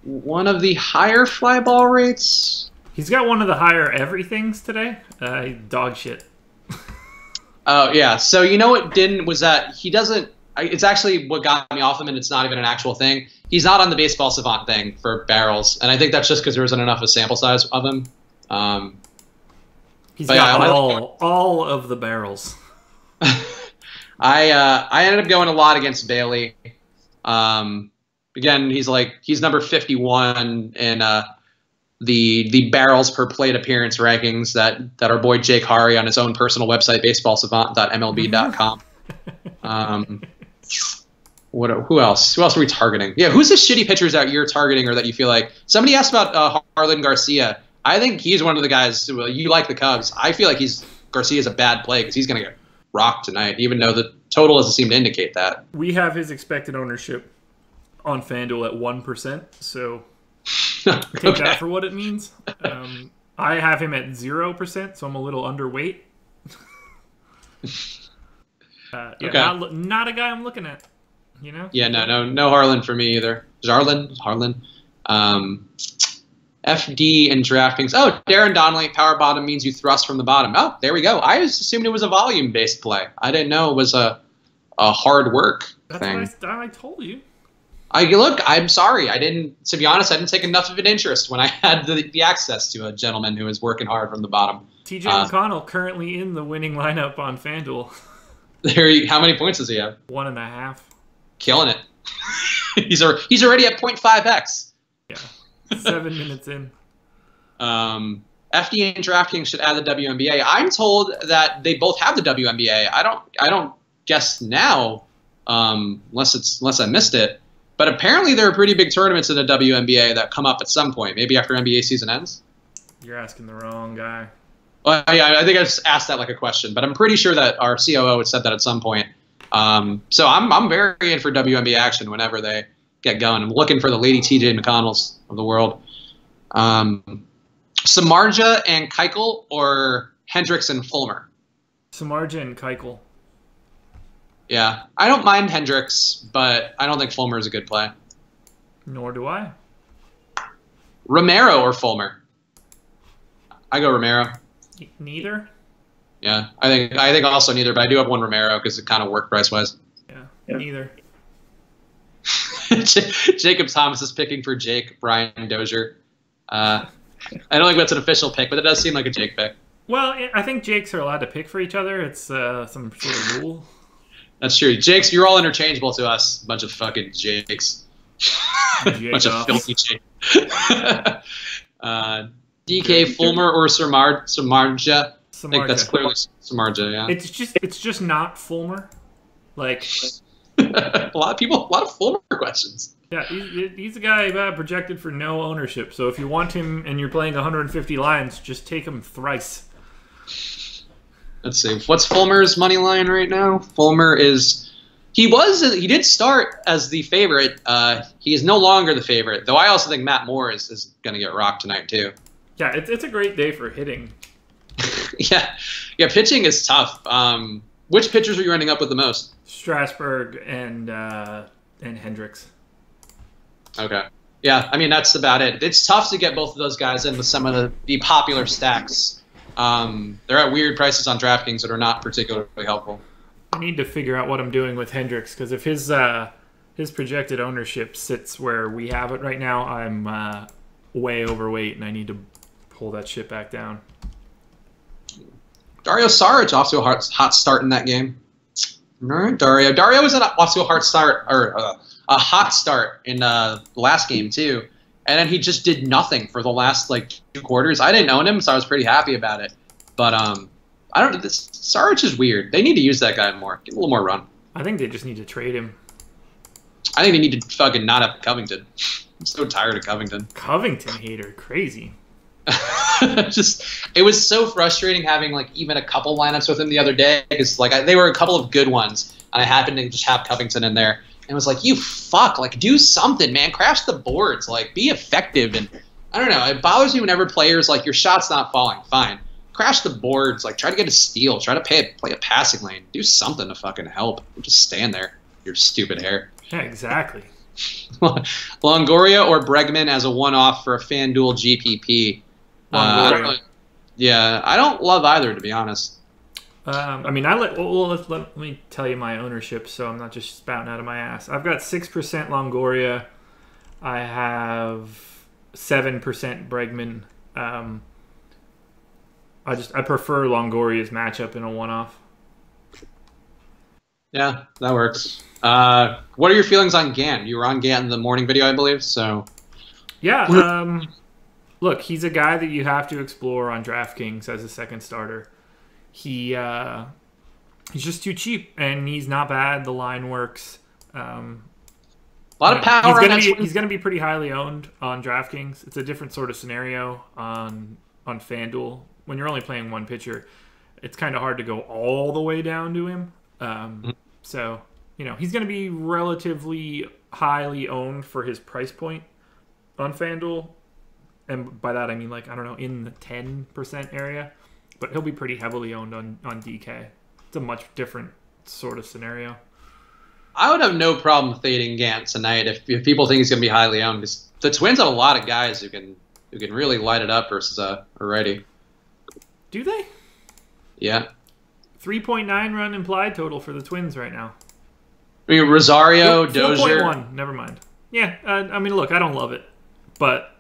one of the higher fly ball rates. He's got one of the higher everythings today. Dog shit. Oh yeah. So you know what was that he doesn't. It's actually what got me off him, and it's not even an actual thing. He's not on the Baseball Savant thing for barrels, and I think that's just because there wasn't enough of a sample size of him. He's got all of the barrels. I ended up going a lot against Bailey. Again, he's number 51 in the barrels per plate appearance rankings that our boy Jake Hari on his own personal website baseballsavant.mlb.com. Who else? Who else are we targeting? Yeah, who's the shitty pitchers that you're targeting or that you feel like? Somebody asked about Harlan Garcia. I think he's one of the guys you like the Cubs. I feel like Garcia's a bad play because he's going to get rocked tonight, even though the total doesn't seem to indicate that. We have his expected ownership on FanDuel at 1%, so take that for what it means. I have him at 0%, so I'm a little underweight. Not a guy I'm looking at. You know? Yeah, no Harlan for me either. Harlan. FD and DraftKings. Oh, Darren Donnelly, power bottom means you thrust from the bottom. Oh, there we go. I just assumed it was a volume-based play. I didn't know it was a hard work thing. That's what I told you. I'm sorry. To be honest, I didn't take enough of an interest when I had the access to a gentleman who was working hard from the bottom. TJ McConnell currently in the winning lineup on FanDuel. How many points does he have? 1.5. Killing it. He's already at 0.5x. Yeah. 7 minutes in. FD and DraftKings should add the WNBA. I'm told that they both have the WNBA. I don't guess now, unless I missed it. But apparently there are pretty big tournaments in the WNBA that come up at some point, maybe after NBA season ends. You're asking the wrong guy. Well, yeah, I think I just asked that like a question, but I'm pretty sure that our COO had said that at some point. So I'm very in for WNBA action whenever they get going. I'm looking for the Lady TJ McConnells of the world. Samardzija and Keuchel or Hendricks and Fulmer? Samardzija and Keuchel. Yeah, I don't mind Hendricks, but I don't think Fulmer is a good play. Nor do I. Romero or Fulmer? I go Romero. Neither? Yeah, I think also neither, but I do have one Romero because it kind of worked price-wise. Yeah, neither. Jacob Thomas is picking for Jake, Brian Dozier. I don't think that's an official pick, but it does seem like a Jake pick. Well, I think Jakes are allowed to pick for each other. It's some sort of rule. That's true. Jakes, you're all interchangeable to us. Bunch of fucking Jakes. Bunch of filthy Jakes. DK, Fulmer, or Samardzija? I think that's clearly Samardzija, yeah. It's just not Fulmer. Like a lot of Fulmer questions. Yeah, he's a guy projected for no ownership. So if you want him and you're playing 150 lines, just take him thrice. Let's see. What's Fulmer's money line right now? Fulmer is He did start as the favorite. He is no longer the favorite, though I also think Matt Moore is going to get rocked tonight, too. Yeah, it's a great day for hitting. Yeah, pitching is tough. Which pitchers are you ending up with the most? Strasburg and Hendricks. Okay. Yeah, I mean, that's about it. It's tough to get both of those guys in with some of the popular stacks. They're at weird prices on DraftKings that are not particularly helpful. I need to figure out what I'm doing with Hendricks, because if his projected ownership sits where we have it right now, I'm way overweight, and I need to pull that shit back down. Dario Saric off to a hot start in that game. All right, Dario. Dario was off to a hot start in the last game too, and then he just did nothing for the last 2 quarters. I didn't own him, so I was pretty happy about it. But I don't. Saric is weird. They need to use that guy more. Give him a little more run. I think they just need to trade him. I think they need to fucking not have Covington. I'm so tired of Covington. Covington hater, crazy. It was so frustrating having even a couple lineups with him the other day, because they were a couple of good ones, and I happened to just have Covington in there, and it was you fuck, do something, man, crash the boards, be effective. And I don't know, it bothers me whenever players your shot's not falling, fine, crash the boards, try to get a steal, try to play a passing lane, do something to fucking help. Just stand there, your stupid hair. Yeah, exactly. Longoria or Bregman as a one-off for a FanDuel GPP. I don't love either, to be honest. I mean, let me tell you my ownership, so I'm not just spouting out of my ass. I've got 6% Longoria. I have 7% Bregman. I prefer Longoria's matchup in a one-off. Yeah, that works. What are your feelings on Gant? You were on Gant in the morning video, I believe. So yeah. Look, he's a guy that you have to explore on DraftKings as a second starter. He's just too cheap, and he's not bad. The line works. A lot of power. He's going to be pretty highly owned on DraftKings. It's a different sort of scenario on FanDuel. When you're only playing one pitcher, it's kind of hard to go all the way down to him. So, he's going to be relatively highly owned for his price point on FanDuel. And by that, I mean, in the 10% area. But he'll be pretty heavily owned on DK. It's a much different sort of scenario. I would have no problem fading Gant tonight if people think he's going to be highly owned. Because the Twins have a lot of guys who can really light it up versus a righty. Do they? Yeah. 3.9 run implied total for the Twins right now. I mean, Rosario, Dozier. 4.1, never mind. Yeah, I mean, look, I don't love it. But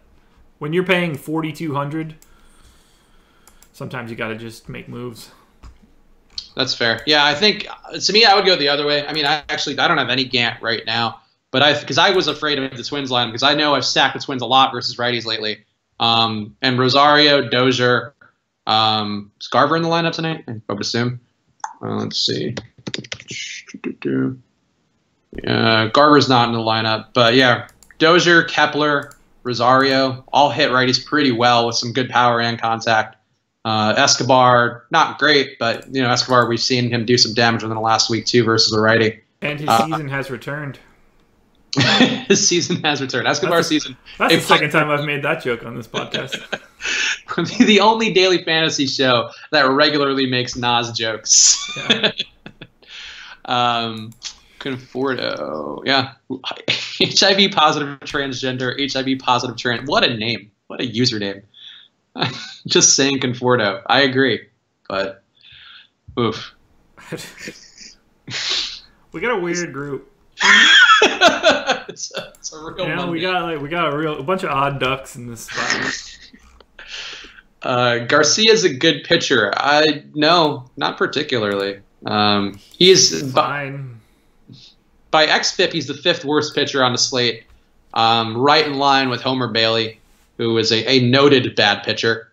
when you're paying $4,200, sometimes you got to just make moves. That's fair. Yeah, I think to me, I would go the other way. I mean, I don't have any Gant right now, but because I was afraid of the Twins line, because I know I've stacked the Twins a lot versus righties lately. And Rosario, Dozier, is Garver in the lineup tonight? I would assume. Let's see. Garver's not in the lineup, but yeah, Dozier, Kepler, Rosario all hit righties pretty well with some good power and contact. Escobar, not great, but Escobar, we've seen him do some damage within the last week too versus a righty. And his season has returned. His season has returned. Escobar's season. That's the second time I've made that joke on this podcast. The only daily fantasy show that regularly makes Nas jokes. Yeah. Conforto. Yeah. HIV positive transgender, HIV positive trans. What a name. What a username. Just saying Conforto. I agree. But, oof. We got a weird group. It's a real Monday. we got a bunch of odd ducks in this spot. Garcia's a good pitcher. No, not particularly. He's fine. By xFIP, he's the 5th worst pitcher on the slate, right in line with Homer Bailey, who is a noted bad pitcher.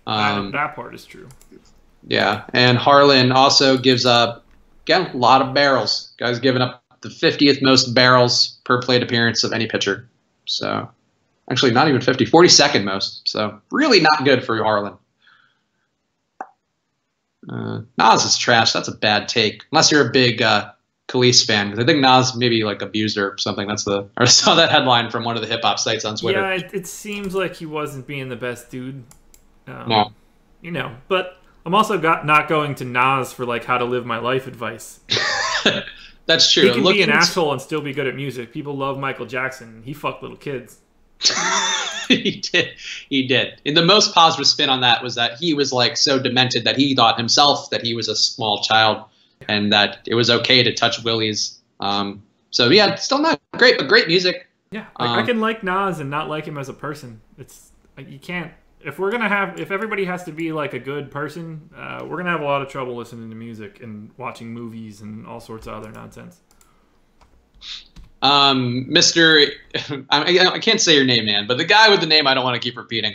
That part is true. Yeah, and Harlan also gives up, again, a lot of barrels. Guy's giving up the 50th most barrels per plate appearance of any pitcher. So, actually, not even 50, 42nd most. So, really not good for Harlan. Nas is trash. That's a bad take. Unless you're a big Khalees fan, because I think Nas maybe like abused her or something. I saw that headline from one of the hip hop sites on Twitter. Yeah, it seems like he wasn't being the best dude. No. You know, but I'm also not going to Nas for like how to live my life advice. That's true. He can be an asshole and still be good at music. People love Michael Jackson. He fucked little kids. He did. And the most positive spin on that was that he was like so demented that he thought himself that he was a small child and that it was okay to touch willies. So yeah, still not great, but great music. Yeah, I can like Nas and not like him as a person. It's you can't. If everybody has to be like a good person, we're gonna have a lot of trouble listening to music and watching movies and all sorts of other nonsense. Mr. I can't say your name, man, but the guy with the name I don't want to keep repeating.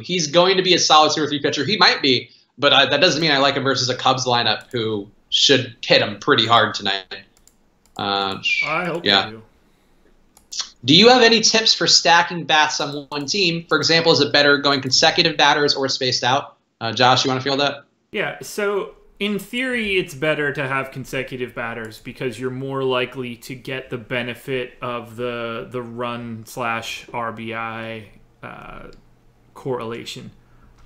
He's going to be a solid 2 or 3 pitcher. He might be, but that doesn't mean I like him versus a Cubs lineup who should hit him pretty hard tonight. I hope they do. Do you have any tips for stacking bats on one team? For example, is it better going consecutive batters or spaced out? Josh, you want to field that? Yeah, so in theory, it's better to have consecutive batters because you're more likely to get the benefit of the run/RBI correlation.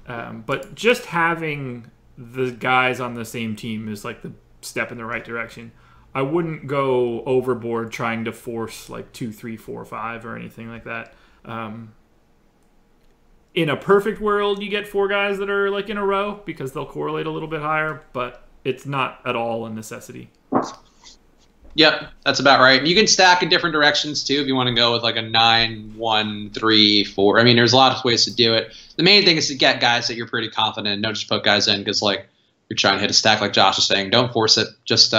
But just having the guys on the same team is like the step in the right direction. I wouldn't go overboard trying to force like 2, 3, 4, 5 or anything like that. In a perfect world, you get 4 guys that are like in a row because they'll correlate a little bit higher, but it's not at all a necessity. Yep, that's about right. You can stack in different directions too if you want to go with like a 9, 1, 3, 4. I mean, there's a lot of ways to do it. The main thing is to get guys that you're pretty confident in. Don't just put guys in because like you're trying to hit a stack like Josh is saying. Don't force it. Just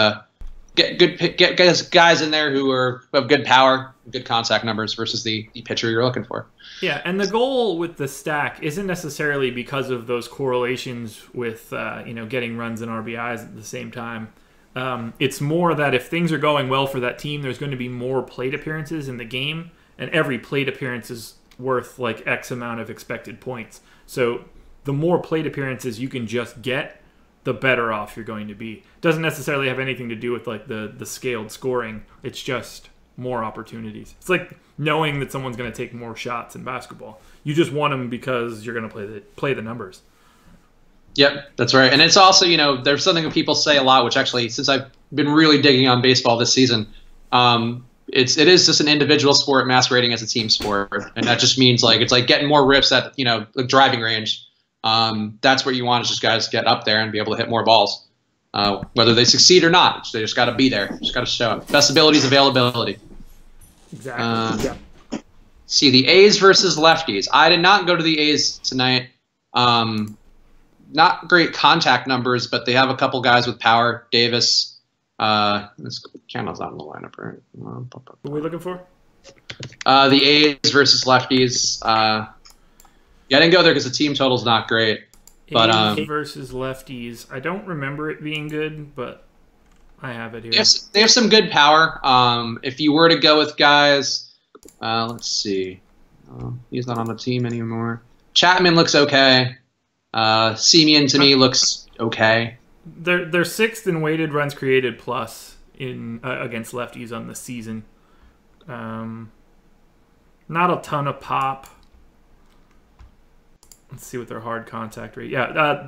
get guys in there who have good power, good contact numbers versus the pitcher you're looking for. Yeah, and the goal with the stack isn't necessarily because of those correlations with getting runs and RBIs at the same time. It's more that if things are going well for that team, there's going to be more plate appearances in the game, and every plate appearance is worth like X amount of expected points. So the more plate appearances you can just get, the better off you're going to be. Doesn't necessarily have anything to do with like the scaled scoring. It's just more opportunities. It's like knowing that someone's going to take more shots in basketball. You just want them because you're going to play the numbers. Yep, that's right. And it's also, there's something that people say a lot, which actually, since I've been really digging on baseball this season, it is just an individual sport masquerading as a team sport. And that just means like it's like getting more rips at, the driving range. That's what you want is just guys get up there and be able to hit more balls. Whether they succeed or not, they just got to be there. Just got to show it. Best ability is availability. Exactly. See, the A's versus lefties. I did not go to the A's tonight. Not great contact numbers, but they have a couple guys with power. Davis. This Candle's not in the lineup, right? What are we looking for? The A's versus lefties. Yeah, I didn't go there because the team total's not great. But A's versus lefties. I don't remember it being good, but I have it here. Yes, they have some good power. If you were to go with guys, let's see. He's not on the team anymore. Chapman looks okay. Semien to me looks okay. They're 6th in weighted runs created plus in against lefties on the season. Not a ton of pop. Let's see what their hard contact rate. Yeah,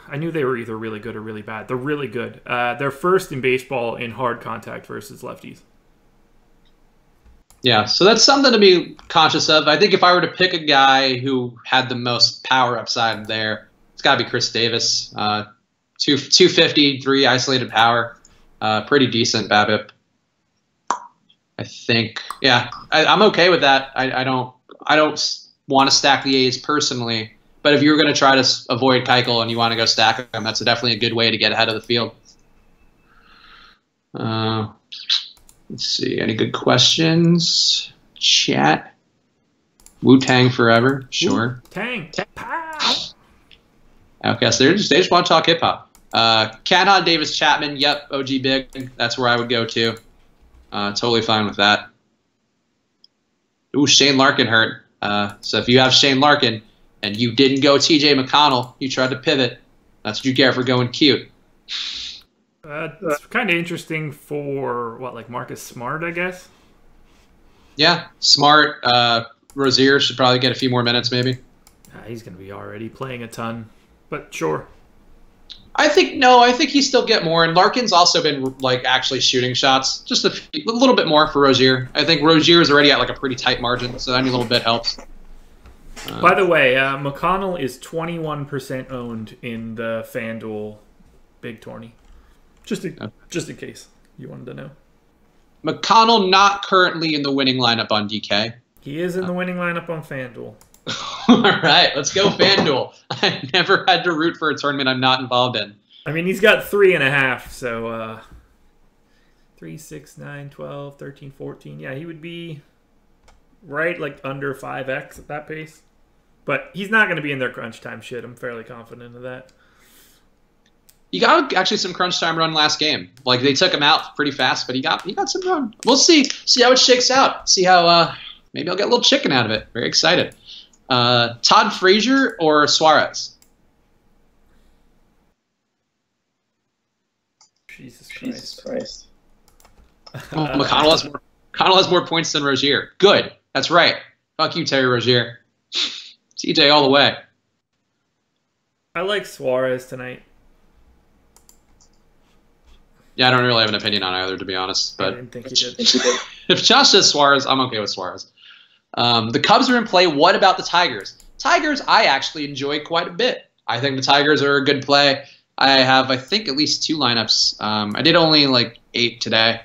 I knew they were either really good or really bad. They're really good. They're 1st in baseball in hard contact versus lefties. Yeah, so that's something to be conscious of. I think if I were to pick a guy who had the most power upside there, it's got to be Chris Davis. 250, 3 isolated power. Pretty decent BABIP. I think. Yeah, I'm okay with that. I don't want to stack the A's personally. But if you were going to try to avoid Keuchel and you want to go stack them, that's definitely a good way to get ahead of the field. Let's see. Any good questions? Chat. Wu-Tang forever. Sure. Wu-Tang. Pow. Okay, so they just want to talk hip-hop. Canha, Davis, Chapman. Yep, OG Big. That's where I would go to. Totally fine with that. Ooh, Shane Larkin hurt. So if you have Shane Larkin and you didn't go TJ McConnell, you tried to pivot. That's what you get for going cute. It's kind of interesting for like Marcus Smart, I guess. Yeah, Smart. Rozier should probably get a few more minutes, maybe. He's going to be already playing a ton, but sure. I think he still get more. And Larkin's also been like actually shooting shots, just a little bit more for Rozier. I think Rozier is already at like a pretty tight margin, so any little bit helps. By the way, McConnell is 21% owned in the FanDuel Big Tourney. Just in case you wanted to know. McConnell not currently in the winning lineup on DK. He is in the winning lineup on FanDuel. All right, let's go FanDuel. I never had to root for a tournament I'm not involved in. I mean, he's got 3.5, so 3, 6, 9, 12, 13, 14. Yeah, he would be right like under 5x at that pace. But he's not going to be in their crunch time shit. I'm fairly confident of that. He got actually some crunch time run last game. Like they took him out pretty fast, but he got some run. We'll see how it shakes out. See how maybe I'll get a little chicken out of it. Very excited. Todd Frazier or Suarez? Jesus Christ. McConnell has more points than Rozier. Good. That's right. Fuck you, Terry Rozier. TJ all the way. I like Suarez tonight. Yeah, I don't really have an opinion on either, to be honest. But I didn't think he did. If Josh says Suarez, I'm okay with Suarez. The Cubs are in play. What about the Tigers? Tigers, I actually enjoy quite a bit. I think the Tigers are a good play. I have, I think, at least 2 lineups. I did only like 8 today.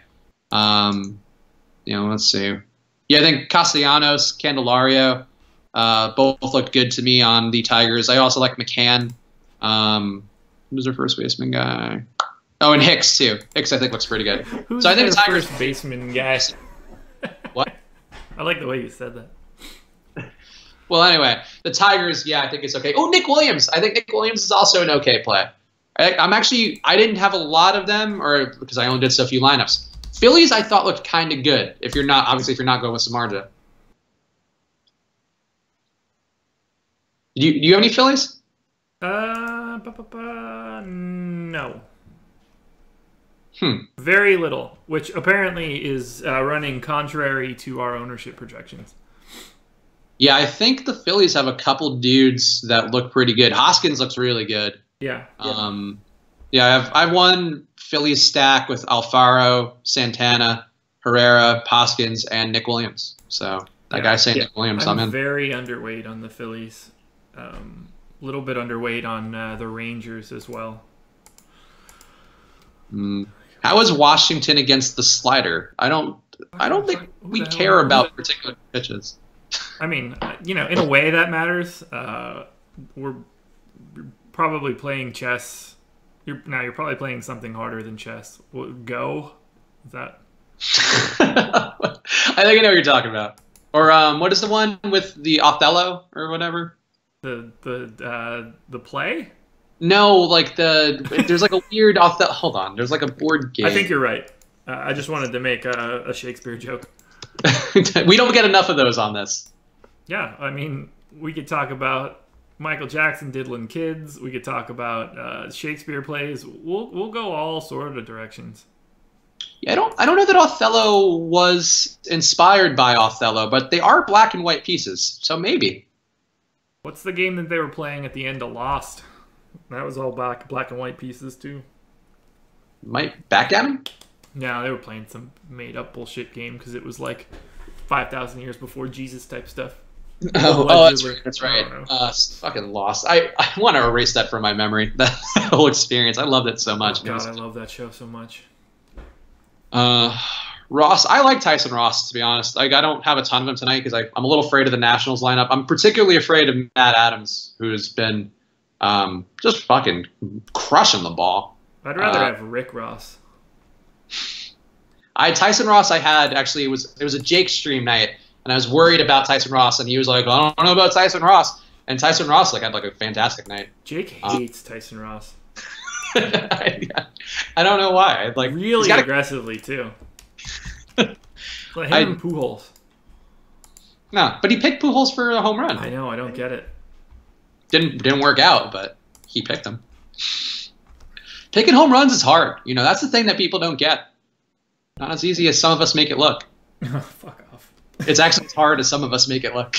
Let's see. Yeah, I think Castellanos, Candelario, both looked good to me on the Tigers. I also like McCann. Who's their first baseman guy? Oh, and Hicks too. Hicks, I think, looks pretty good. Who's so I think the Tigers first baseman guy? What? I like the way you said that. Well, anyway, the Tigers, yeah, I think it's okay. Oh, Nick Williams. I think Nick Williams is also an okay play. I didn't have a lot of them, or because I only did so few lineups. Phillies, I thought looked kind of good. If you're not going with Samardzija. Do you have any Phillies? No. Hmm. Very little, which apparently is running contrary to our ownership projections. Yeah, I think the Phillies have a couple dudes that look pretty good. Hoskins looks really good. Yeah. I've one Phillies stack with Alfaro, Santana, Herrera, Hoskins, and Nick Williams. So that guy saying Nick Williams, I'm in. Very underweight on the Phillies. A little bit underweight on the Rangers as well. How is Washington against the slider? I don't think we care about particular pitches. I mean, in a way that matters. We're probably playing chess. You're probably playing something harder than chess. Go? Is that? I think I know what you're talking about. Or what is the one with the Othello or whatever? The play? No, like there's like a weird Othello. Hold on, there's like a board game. I think you're right. I just wanted to make a Shakespeare joke. We don't get enough of those on this. Yeah, I mean, we could talk about Michael Jackson diddling kids. We could talk about Shakespeare plays. We'll go all sort of directions. Yeah, I don't know that Othello was inspired by Othello, but they are black and white pieces, so maybe. What's the game that they were playing at the end of Lost? That was all black and white pieces too. Might backgammon? No, they were playing some made up bullshit game because it was like 5,000 years before Jesus type stuff. Oh, that's right. Fucking Lost. I want to erase that from my memory. That whole experience. I loved it so much. Oh, God, I love that show so much. Ross, I like Tyson Ross, to be honest. I don't have a ton of him tonight because I'm a little afraid of the Nationals lineup. I'm particularly afraid of Matt Adams, who's been just fucking crushing the ball. I'd rather have Rick Ross. Tyson Ross I had, actually, it was a Jake stream night, and I was worried about Tyson Ross, and he was like, I don't know about Tyson Ross. And Tyson Ross had a fantastic night. Jake hates Tyson Ross. I don't know why. Really aggressively, too. Like him and Pujols. No, but he picked Pujols for a home run. I know, I don't get it. Didn't work out, but he picked him. Picking home runs is hard. That's the thing that people don't get. Not as easy as some of us make it look. Fuck off. It's actually as hard as some of us make it look.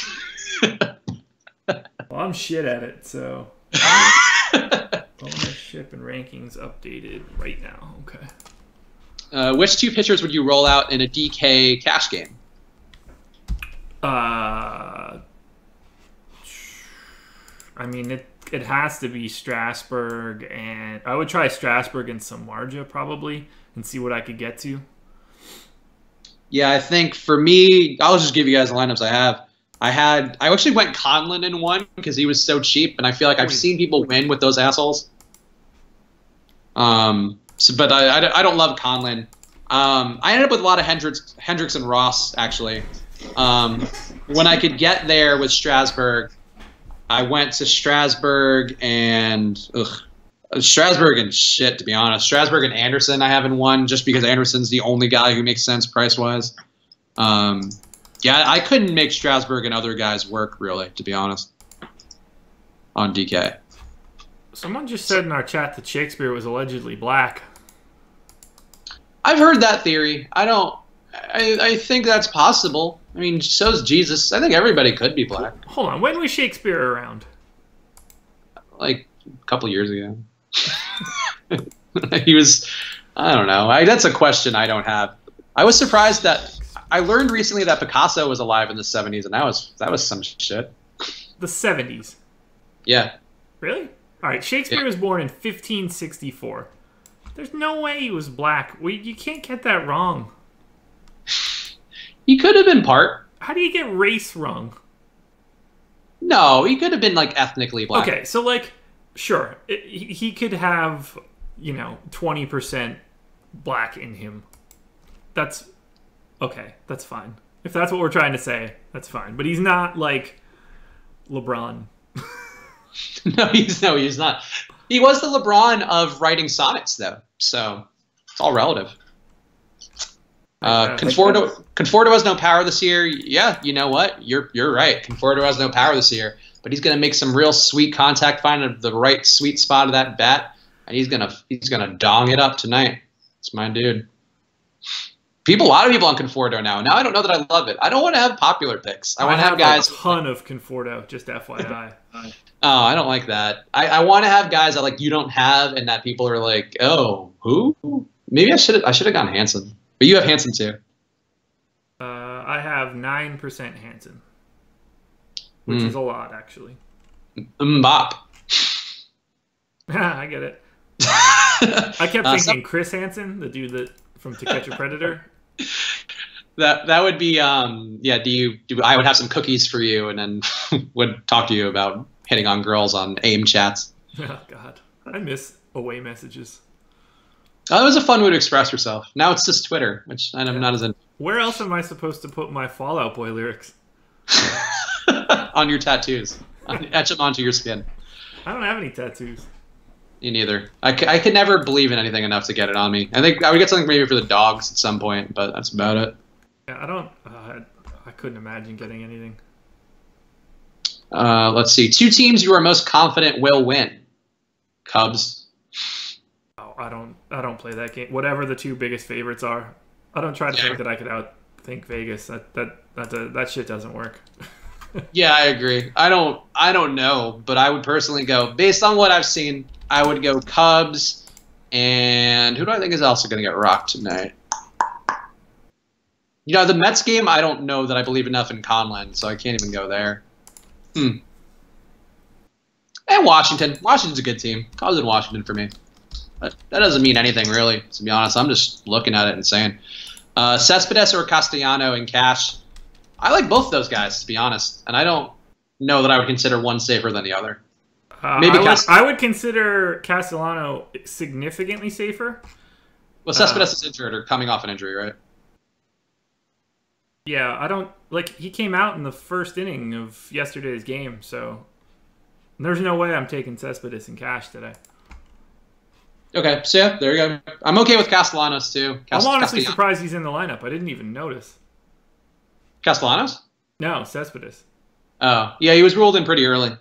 Well, I'm shit at it, so ownership and rankings updated right now. Okay. Which two pitchers would you roll out in a DK cash game? I mean, it has to be Strasburg, and I would try Strasburg and Samardzija probably and see what I could get to. Yeah, I think for me, I'll just give you guys the lineups I have. I actually went Conlon in one because he was so cheap, and I feel like I've seen people win with those assholes. But I don't love Conlon. I ended up with a lot of Hendricks and Ross actually. When I could get there with Strasburg, I went to Strasburg and shit, to be honest. Strasburg and Anderson I have in one just because Anderson's the only guy who makes sense price-wise. Yeah, I couldn't make Strasburg and other guys work, really, to be honest, on DK. Someone just said in our chat that Shakespeare was allegedly black. I've heard that theory. I think that's possible. I mean, so's Jesus. I think everybody could be black. Hold on. When was Shakespeare around? Like a couple years ago. He was, I don't know. That's a question I don't have. I was surprised that I learned recently that Picasso was alive in the 70s, and that was some shit. The 70s? Yeah. Really? All right, Shakespeare was born in 1564. There's no way he was black. You can't get that wrong. He could have been part. How do you get race wrong? No, he could have been, like, ethnically black. Okay, so, like, sure. He could have, 20% black in him. That's... Okay, that's fine. If that's what we're trying to say, that's fine. But he's not, like, LeBron. No, he's not. He was the LeBron of writing sonnets, though. So it's all relative. Conforto has no power this year. Yeah, you know what? You're right. Conforto has no power this year, but he's gonna make some real sweet contact, find the right sweet spot of that bat, and he's gonna dong it up tonight. It's my dude. A lot of people on Conforto now. Now I don't know that I love it. I don't want to have popular picks. I want to have guys. A ton of Conforto, just FYI. Oh, I don't like that. I want to have guys that like you don't have, and that people are like, oh, who? Maybe I should have gone Hansen, but you have Hansen too. I have 9% Hansen, which is a lot actually. Mbop. I get it. I kept thinking Chris Hansen, the dude from To Catch a Predator. That would be yeah. I would have some cookies for you, and then would talk to you about hitting on girls on AIM chats. Oh God, I miss away messages. Oh, it was a fun way to express yourself. Now it's just Twitter, which I'm not as in. Where else am I supposed to put my Fall Out Boy lyrics? On your tattoos. Etch them onto your skin. I don't have any tattoos. Me neither. I could never believe in anything enough to get it on me. I think I would get something maybe for the dogs at some point, but that's about it. Yeah, I couldn't imagine getting anything. Let's see. 2 teams you are most confident will win. Cubs. Oh, I don't play that game. Whatever the 2 biggest favorites are, I don't try to think that I could outthink Vegas. That shit doesn't work. Yeah, I agree. I don't know, but I would personally go based on what I've seen. I would go Cubs, and who do I think is also going to get rocked tonight? The Mets game. I don't know that I believe enough in Conlon, so I can't even go there. And Washington. Washington's a good team. Cubs in Washington for me. But that doesn't mean anything really, to be honest. I'm just looking at it and saying, Cespedes or Castellano in cash. I like both those guys, to be honest, and I don't know that I would consider one safer than the other. Maybe I would consider Castellano significantly safer. Well, Cespedes is injured or coming off an injury, right? Yeah, I don't he came out in the first inning of yesterday's game, so there's no way I'm taking Cespedes in cash today. Okay, so yeah, there you go. I'm okay with Castellanos too. I'm honestly surprised he's in the lineup. I didn't even notice. Castellanos? No, Cespedes. Oh, yeah, he was ruled in pretty early.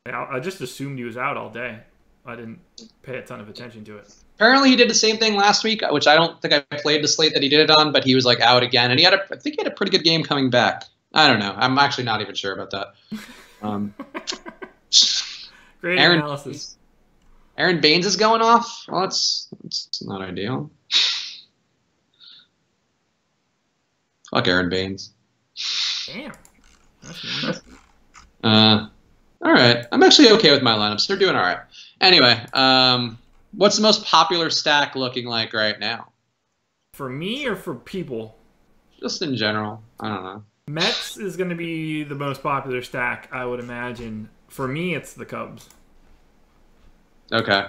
I just assumed he was out all day. I didn't pay a ton of attention to it. Apparently, he did the same thing last week, which I don't think I played the slate that he did it on, but he was like out again, and I think he had a pretty good game coming back. I don't know. I'm actually not even sure about that. Great analysis. Aaron Baines is going off. Well, that's not ideal. Fuck Aaron Baines. Damn. That's all right. I'm actually okay with my lineups. They're doing all right. Anyway, what's the most popular stack looking like right now? For me or for people? Just in general. I don't know. Mets is going to be the most popular stack, I would imagine. For me, it's the Cubs. Okay.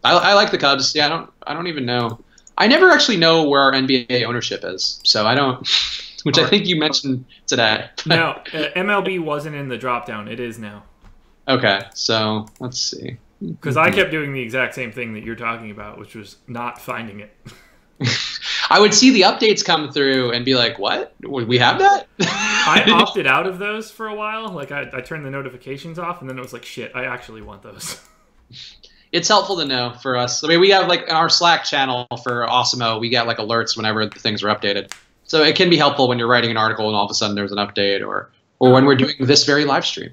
I like the Cubs. Yeah, I don't even know. I never actually know where our NBA ownership is, so I don't. Which I think you mentioned today. No, MLB wasn't in the drop down. It is now. Okay, so let's see. Because I kept doing the exact same thing that you're talking about, which was not finding it. I would see the updates come through and be like, what? We have that? I opted out of those for a while. Like, I turned the notifications off, and then it was like, shit, I actually want those. It's helpful to know for us. I mean, we have, like, in our Slack channel for Awesemo, we get, like, alerts whenever the things are updated. So it can be helpful when you're writing an article and all of a sudden there's an update, or when we're doing this very live stream.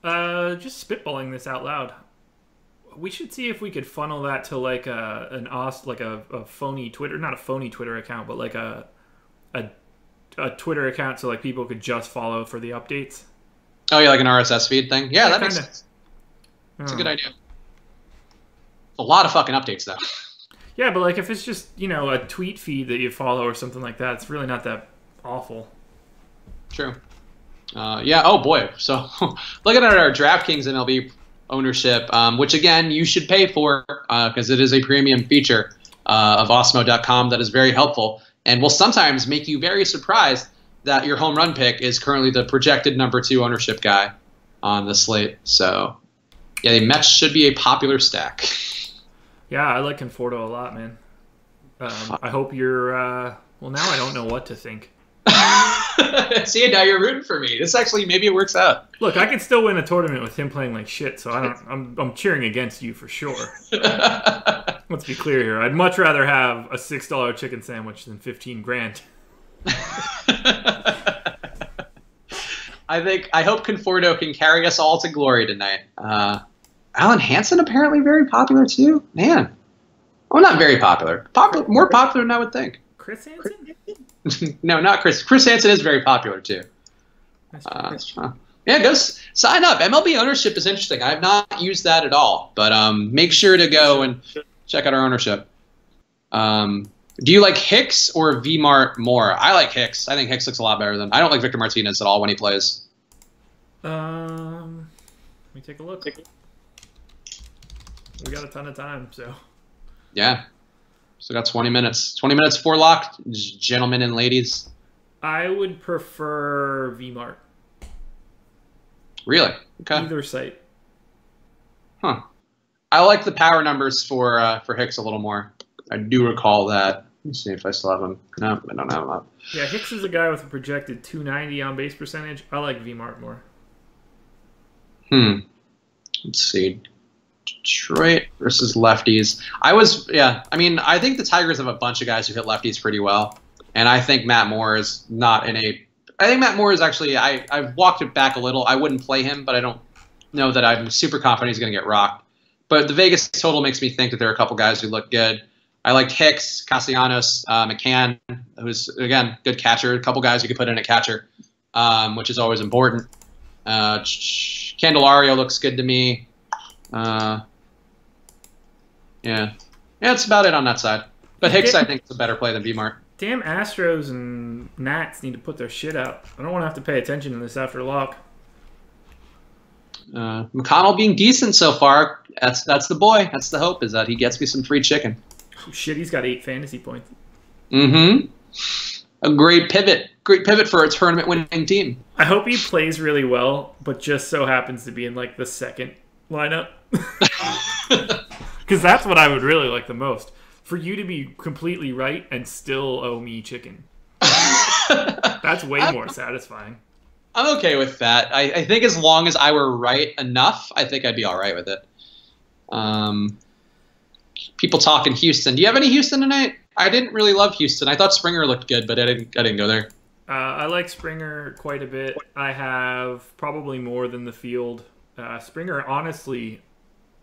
Just spitballing this out loud. We should see if we could funnel that to like a phony Twitter, not a phony Twitter account, but like a Twitter account, so like people could just follow for the updates. Oh yeah, like an RSS feed thing. Yeah, that makes sense. That's a good idea. A lot of fucking updates though. Yeah, but like if it's just, you know, a tweet feed that you follow or something like that, it's really not that awful. True. Yeah. Oh boy. So looking at our DraftKings MLB ownership, which again you should pay for because it is a premium feature of Awesemo.com that is very helpful and will sometimes make you very surprised that your home run pick is currently the projected #2 ownership guy on the slate. So yeah, the Mets should be a popular stack. Yeah, I like Conforto a lot, man. I hope you're... well, now I don't know what to think. See, now you're rooting for me. This actually, maybe it works out. Look, I can still win a tournament with him playing like shit, so I'm cheering against you for sure. Let's be clear here. I'd much rather have a $6 chicken sandwich than 15 grand. I hope Conforto can carry us all to glory tonight. Alan Hansen apparently very popular too. Man, well, not very popular. More popular than I would think. Chris Hansen? No, not Chris. Chris Hansen is very popular too. Yeah, go sign up. MLB ownership is interesting. I have not used that at all, but make sure to go and check out our ownership. Do you like Hicks or V-Mart more? I like Hicks. I think Hicks looks a lot better than. I don't like Victor Martinez at all when he plays. Let me take a look. We got a ton of time, so. Yeah. So got 20 minutes. 20 minutes for lock, gentlemen and ladies. I would prefer V-Mart. Really? Okay. Either site. Huh. I like the power numbers for Hicks a little more. I do recall that. Let me see if I still have them. No, I don't have them up. Yeah, Hicks is a guy with a projected 290 on base percentage. I like V-Mart more. Let's see. Detroit versus lefties. I mean, I think the Tigers have a bunch of guys who hit lefties pretty well. And I think Matt Moore is not in a... I think Matt Moore is actually... I've walked it back a little. I wouldn't play him, but I don't know that I'm super confident he's going to get rocked. But the Vegas total makes me think that there are a couple guys who look good. I liked Hicks, Castellanos, McCann, who's, again, good catcher. A couple guys you could put in a catcher, which is always important. Candelario looks good to me. Yeah, that's about it on that side. But Hicks, I think, is a better play than V-Mart. Damn Astros and Nats need to put their shit out. I don't want to have to pay attention to this after lock. McConnell being decent so far. That's the boy. That's the hope, is that he gets me some free chicken. Oh, shit, he's got 8 fantasy points. Mm-hmm. A great pivot. Great pivot for a tournament-winning team. I hope he plays really well, but just so happens to be in, like, the second lineup. Because that's what I would really like the most. For you to be completely right and still owe me chicken. That's way more satisfying. I'm okay with that. I think as long as I were right enough, I think I'd be all right with it. People talking Houston. Do you have any Houston tonight? I didn't really love Houston. I thought Springer looked good, but I didn't go there. I like Springer quite a bit. I have probably more than the field. Springer, honestly,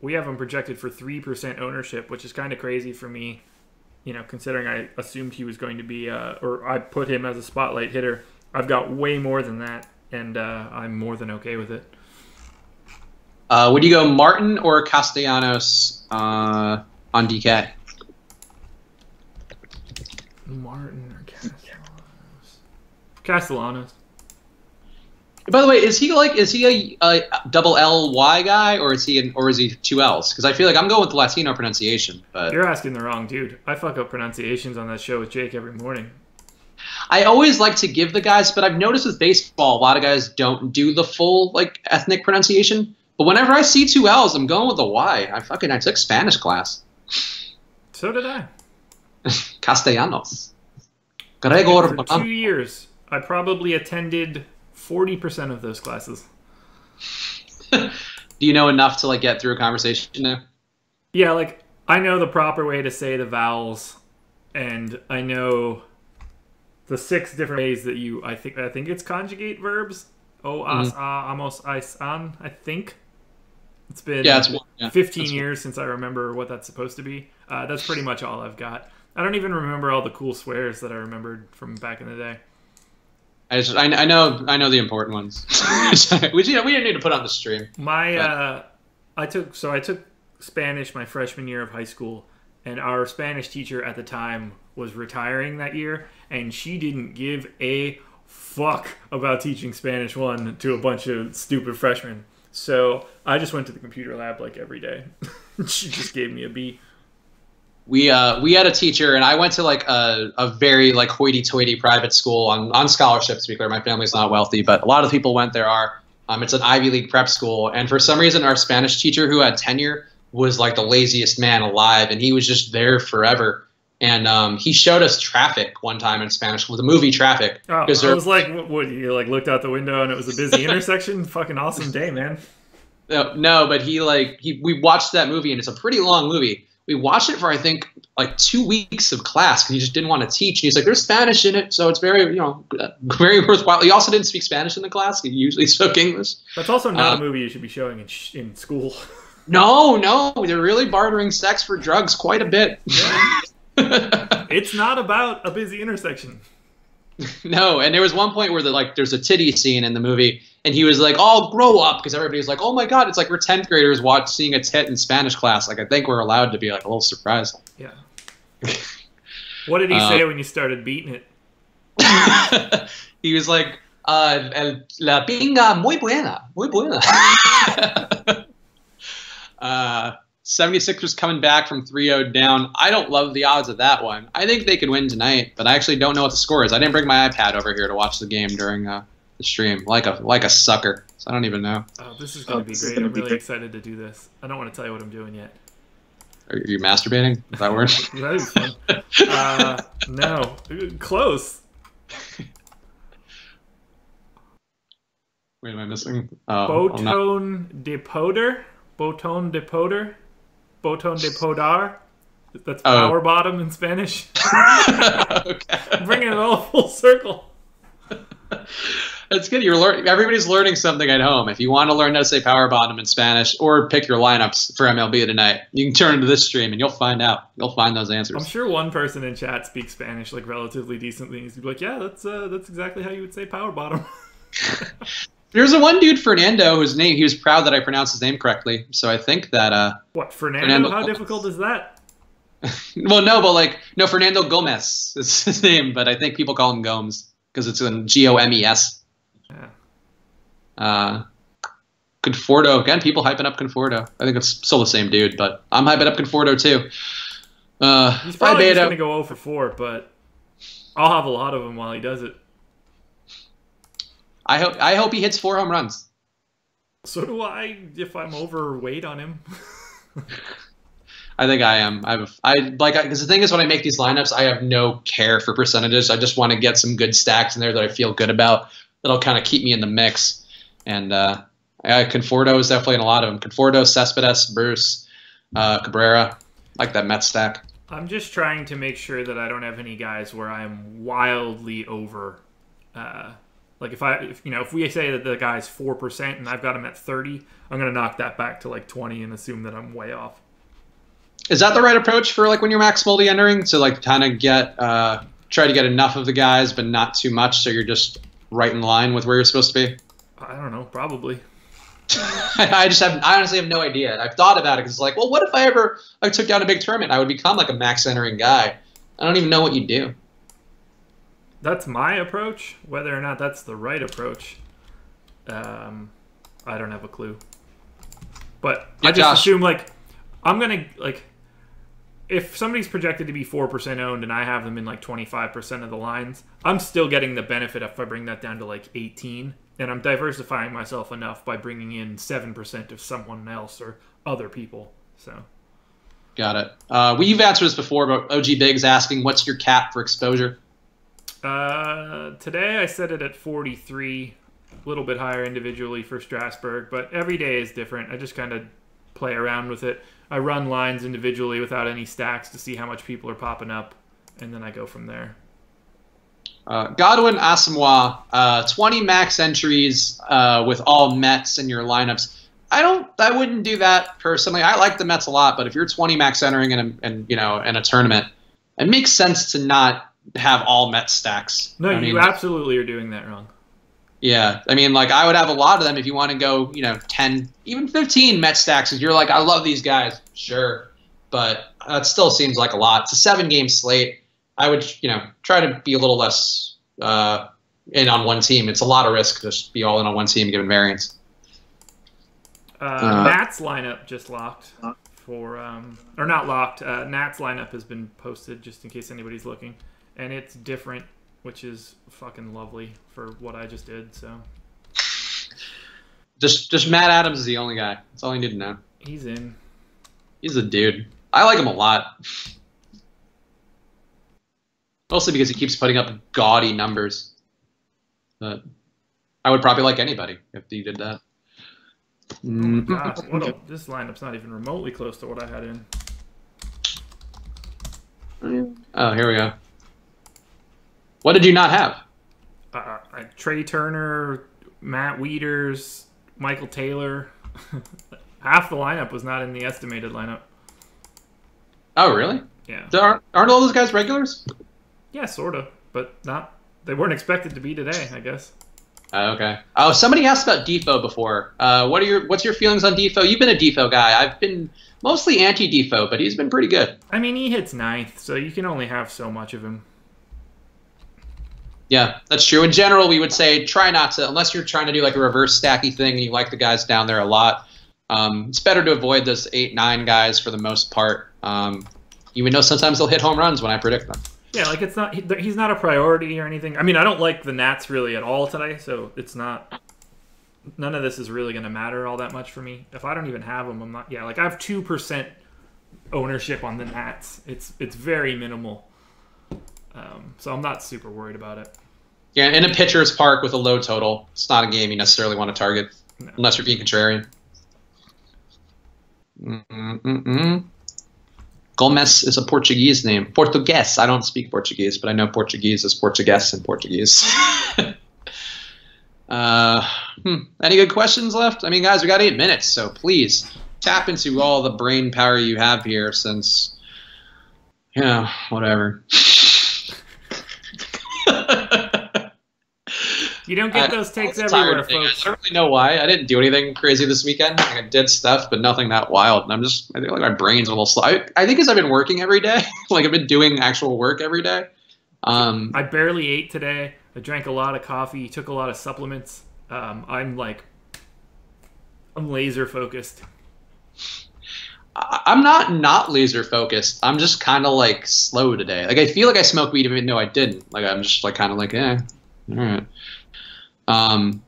we have him projected for 3% ownership, which is kind of crazy for me, considering I assumed he was going to be, or I put him as a spotlight hitter. I've got way more than that, and I'm more than okay with it. Would you go Martin or Castellanos on DK? Martin or Castellanos. By the way, is he a double LY guy, or is he two L's? Because I feel like I'm going with the Latino pronunciation. But you're asking the wrong dude. I fuck up pronunciations on that show with Jake every morning. I always like to give the guys, but I've noticed with baseball, a lot of guys don't do the full ethnic pronunciation. But whenever I see two L's, I'm going with a Y. I took Spanish class. So did I. Castellanos. Gregor. For 2 years, I probably attended 40% of those classes. Do you know enough to get through a conversation now? Yeah, I know the proper way to say the vowels, and I know the 6 different ways that I think it's conjugate verbs. As, amos, ais, an, I think. It's been 15 years since I remember what that's supposed to be. That's pretty much all I've got. I don't even remember all the cool swears that I remembered from back in the day. I know the important ones. we didn't need to put on the stream. I took Spanish my freshman year of high school, and our Spanish teacher at the time was retiring that year, and she didn't give a fuck about teaching Spanish 1 to a bunch of stupid freshmen. So I just went to the computer lab every day. She just gave me a B. We had a teacher, and I went to a very hoity-toity private school on scholarship. To be clear, my family's not wealthy, but a lot of people went there. It's an Ivy League prep school, and for some reason, our Spanish teacher who had tenure was the laziest man alive, and he was just there forever. And he showed us Traffic one time in Spanish, with the movie Traffic. Oh, it was what you looked out the window and it was a busy intersection? Fucking awesome day, man. No, but we watched that movie, and it's a pretty long movie. We watched it for I think 2 weeks of class because he just didn't want to teach. And he's like, "There's Spanish in it, so it's very very worthwhile." He also didn't speak Spanish in the class. He usually spoke English. That's also not a movie you should be showing in school. No, they're really bartering sex for drugs quite a bit. Yeah. It's not about a busy intersection. No, and there was one point where there's a titty scene in the movie, and he was like, "Oh, grow up," because everybody's like, "Oh my god," it's we're 10th graders seeing a tit in Spanish class. I think we're allowed to be a little surprised. Yeah. What did he say when you started beating it? He was like, "La pinga muy buena, muy buena." 76ers coming back from 3-0 down. I don't love the odds of that one. I think they could win tonight, but I actually don't know what the score is. I didn't bring my iPad over here to watch the game during the stream, like a sucker. So I don't even know. Oh, this is going to be great. I'm really excited to do this. I don't want to tell you what I'm doing yet. Are you masturbating? Is that word? That is fun. No. Close. Wait, am I missing? Botón de poder? Botón de poder? Botón de podar? That's power bottom in Spanish. Okay. I'm bringing it all full circle. That's good. Everybody's learning something at home. If you want to learn how to say power bottom in Spanish or pick your lineups for MLB tonight, you can turn to this stream and you'll find out. You'll find those answers. I'm sure one person in chat speaks Spanish relatively decently. He's like, "Yeah, that's exactly how you would say power bottom." There's a one dude, Fernando, whose name he was proud that I pronounced his name correctly. So I think that what, Fernando? How difficult is that? Well, no, but Fernando Gomez is his name, but I think people call him Gomes because it's in Gomes. Yeah. Conforto again. People hyping up Conforto. I think it's still the same dude, but I'm hyping up Conforto too. He's probably just gonna go 0 for 4, but I'll have a lot of them while he does it. I hope he hits 4 home runs. So do I if I'm overweight on him. I think I am. Because the thing is, when I make these lineups, I have no care for percentages. I just want to get some good stacks in there that I feel good about. That'll kind of keep me in the mix. And Conforto is definitely in a lot of them. Conforto, Cespedes, Bruce, Cabrera, like that Mets stack. I'm just trying to make sure that I don't have any guys where I'm wildly over. Like if we say that the guy's 4% and I've got him at 30, I'm gonna knock that back to like 20 and assume that I'm way off. Is that the right approach for like when you're max multi-entering to like kind of get try to get enough of the guys but not too much so you're just right in line with where you're supposed to be? I don't know, probably. I honestly have no idea. I've thought about it because it's like, well, what if I ever took down a big tournament? I would become like a max entering guy. I don't even know what you do. That's my approach. Whether or not that's the right approach, I don't have a clue. But yeah, I just Josh. assume like I'm gonna like if somebody's projected to be 4% owned and I have them in like 25% of the lines, I'm still getting the benefit if I bring that down to like 18. And I'm diversifying myself enough by bringing in 7% of someone else or other people. So, got it. You've answered this before, but OG Big's asking, what's your cap for exposure? Today I set it at 43, a little bit higher individually for Strasburg, but every day is different. I just kind of play around with it. I run lines individually without any stacks to see how much people are popping up, and then I go from there. Godwin Asamoah, 20 max entries with all Mets in your lineups. I wouldn't do that personally. I like the Mets a lot, but if you're 20 max entering in a tournament, it makes sense to not have all Mets stacks. No, you absolutely are doing that wrong. Yeah, I mean, like I would have a lot of them if you want to go, 10, even 15 Mets stacks. Because you're like, I love these guys, sure, but that still seems like a lot. It's a 7-game slate. I would, try to be a little less in on one team. It's a lot of risk to just be all in on one team given variance. Nat's lineup just locked for, or not locked. Nat's lineup has been posted just in case anybody's looking, and it's different, which is fucking lovely for what I just did. So, just Matt Adams is the only guy. That's all you need to know. He's in. He's a dude. I like him a lot. Mostly because he keeps putting up gaudy numbers. But I would probably like anybody if he did that. Oh God, this lineup's not even remotely close to what I had in. Oh, here we go. What did you not have? Trey Turner, Matt Wieters, Michael Taylor. Half the lineup was not in the estimated lineup. Oh, really? Yeah. Aren't all those guys regulars? Yeah, sort of, but not. They weren't expected to be today, I guess. Okay. Oh, somebody asked about Defo before. What's your feelings on Defo? You've been a Defo guy. I've been mostly anti-Defo, but he's been pretty good. I mean, he hits 9th, so you can only have so much of him. Yeah, that's true. In general, we would say try not to, unless you're trying to do like a reverse stacky thing and you like the guys down there a lot. It's better to avoid those 8-9 guys for the most part. Even though sometimes they'll hit home runs when I predict them. Yeah, like it's not. He's not a priority or anything. I mean, I don't like the Nats really at all today, so it's not. None of this is really going to matter all that much for me. If I don't even have them, I'm not. Yeah, like I have 2% ownership on the Nats. It's very minimal, so I'm not super worried about it. Yeah, in a pitcher's park with a low total, it's not a game you necessarily want to target, unless you're being contrarian. Gomes is a Portuguese name. Português. I don't speak Portuguese, but I know Portuguese is Portuguese in Portuguese. Any good questions left? I mean, guys, we got 8 minutes, so please tap into all the brain power you have here since, whatever. You don't get those takes everywhere, folks. I don't really know why. I didn't do anything crazy this weekend. Like, I did stuff, but nothing that wild. And I think like my brain's a little slow. I think because I've been working every day. Like I've been doing actual work every day. I barely ate today. I drank a lot of coffee, took a lot of supplements. I'm laser focused. I'm not laser focused. I'm just kind of like slow today. Like I feel like I smoked weed even though I didn't. Like I'm just like kind of like all right.